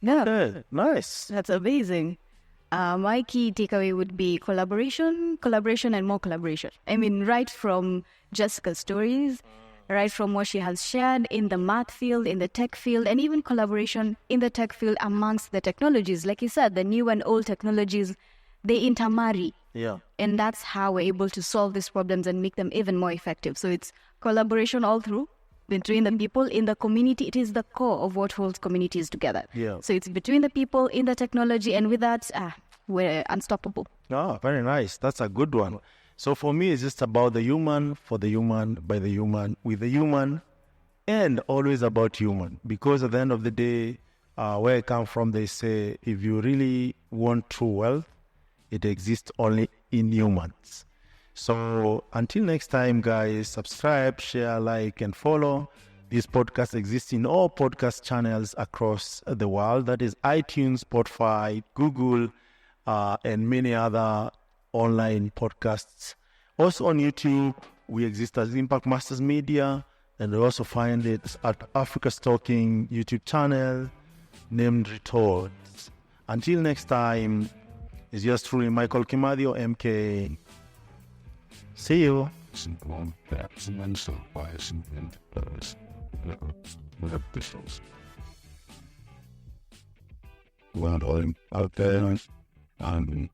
Yeah. Nice. That's amazing. My key takeaway would be collaboration, and more collaboration. I mean, right from Jessica's stories, right from what she has shared in the math field, in the tech field, and even collaboration in the tech field amongst the technologies. Like you said, the new and old technologies, they intermarry. Yeah. And that's how we're able to solve these problems and make them even more effective. So it's collaboration all through between the people in the community. It is the core of what holds communities together. Yeah. So it's between the people in the technology, and with that, we're unstoppable. Oh, very nice. That's a good one. So for me, it's just about the human, for the human, by the human, with the human, and always about human. Because at the end of the day, where I come from, they say, if you really want true wealth, it exists only in humans. So until next time, guys, subscribe, share, like, and follow. This podcast exists in all podcast channels across the world. That is iTunes, Spotify, Google, and many other online podcasts. Also on YouTube, we exist as Impact Masters Media, and you also find it at Africa's Talking YouTube channel named Retorts. Until next time, it's yours truly, Michael Kamathi or MK. See you. Well, out there, and